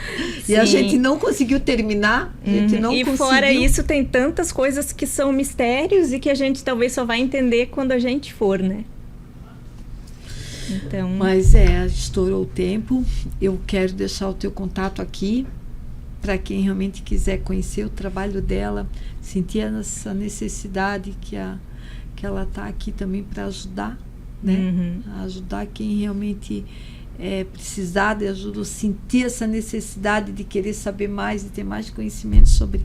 E a gente não conseguiu terminar. A gente não conseguiu. Fora isso, tem tantas coisas que são mistérios e que a gente talvez só vai entender quando a gente for, né? Então... Mas estourou o tempo. Eu quero deixar o teu contato aqui para quem realmente quiser conhecer o trabalho dela, sentir essa necessidade que ela está aqui também para ajudar, né? Ajudar quem realmente precisar de ajuda, ou sentir essa necessidade de querer saber mais, de ter mais conhecimento sobre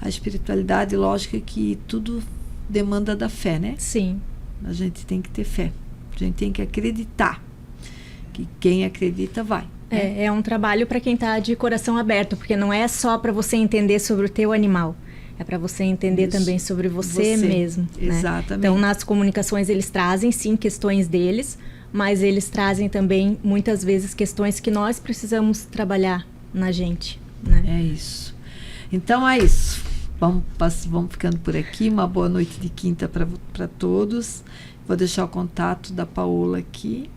a espiritualidade. Lógico que tudo demanda da fé, né? Sim. A gente tem que ter fé, a gente tem que acreditar, que quem acredita vai. É um trabalho para quem está de coração aberto, porque não é só para você entender sobre o teu animal. É para você entender também sobre você mesmo. Exatamente. Né? Então, nas comunicações, eles trazem, sim, questões deles, mas eles trazem também, muitas vezes, questões que nós precisamos trabalhar na gente. Né? É isso. Então, é isso. Vamos ficando por aqui. Uma boa noite de quinta para todos. Vou deixar o contato da Paola aqui.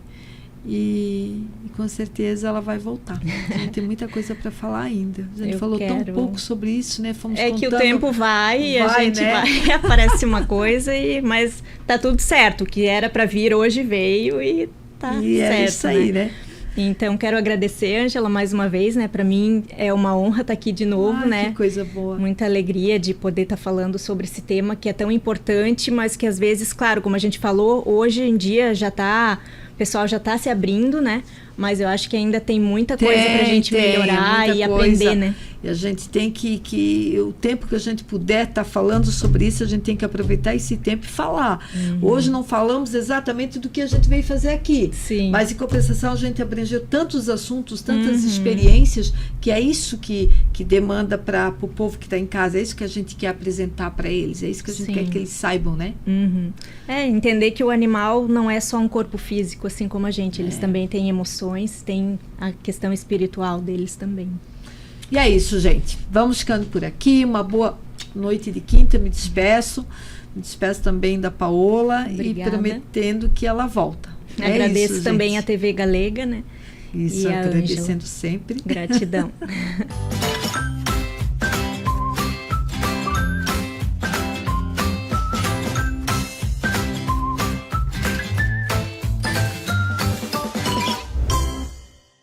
E com certeza ela vai voltar. A gente tem muita coisa para falar ainda. A gente falou tão pouco sobre isso, né? Fomos contando. Que o tempo vai e a gente vai, aparece uma coisa, mas tá tudo certo. O que era para vir hoje veio e tá certo. É isso aí, né? Então, quero agradecer, Ângela, mais uma vez, né? Para mim é uma honra estar aqui de novo, né? Que coisa boa. Muita alegria de poder estar falando sobre esse tema que é tão importante, mas que às vezes, claro, como a gente falou, hoje em dia o pessoal já está se abrindo, né? Mas eu acho que ainda tem muita coisa para a gente melhorar e aprender, né? E a gente tem que o tempo que a gente puder estar falando sobre isso, a gente tem que aproveitar esse tempo e falar. Hoje não falamos exatamente do que a gente veio fazer aqui. Sim. Mas, em compensação, a gente abrangeu tantos assuntos, tantas experiências, que é isso que demanda para o povo que está em casa. É isso que a gente quer apresentar para eles. É isso que a gente quer que eles saibam, né? Entender que o animal não é só um corpo físico, assim como a gente. Eles também têm emoções, têm a questão espiritual deles também. E é isso, gente. Vamos ficando por aqui. Uma boa noite de quinta. Me despeço. Me despeço também da Paola. Obrigada. E prometendo que ela volta. Agradeço isso, também gente. a TV Galega, né? Isso, e agradecendo sempre. Gratidão.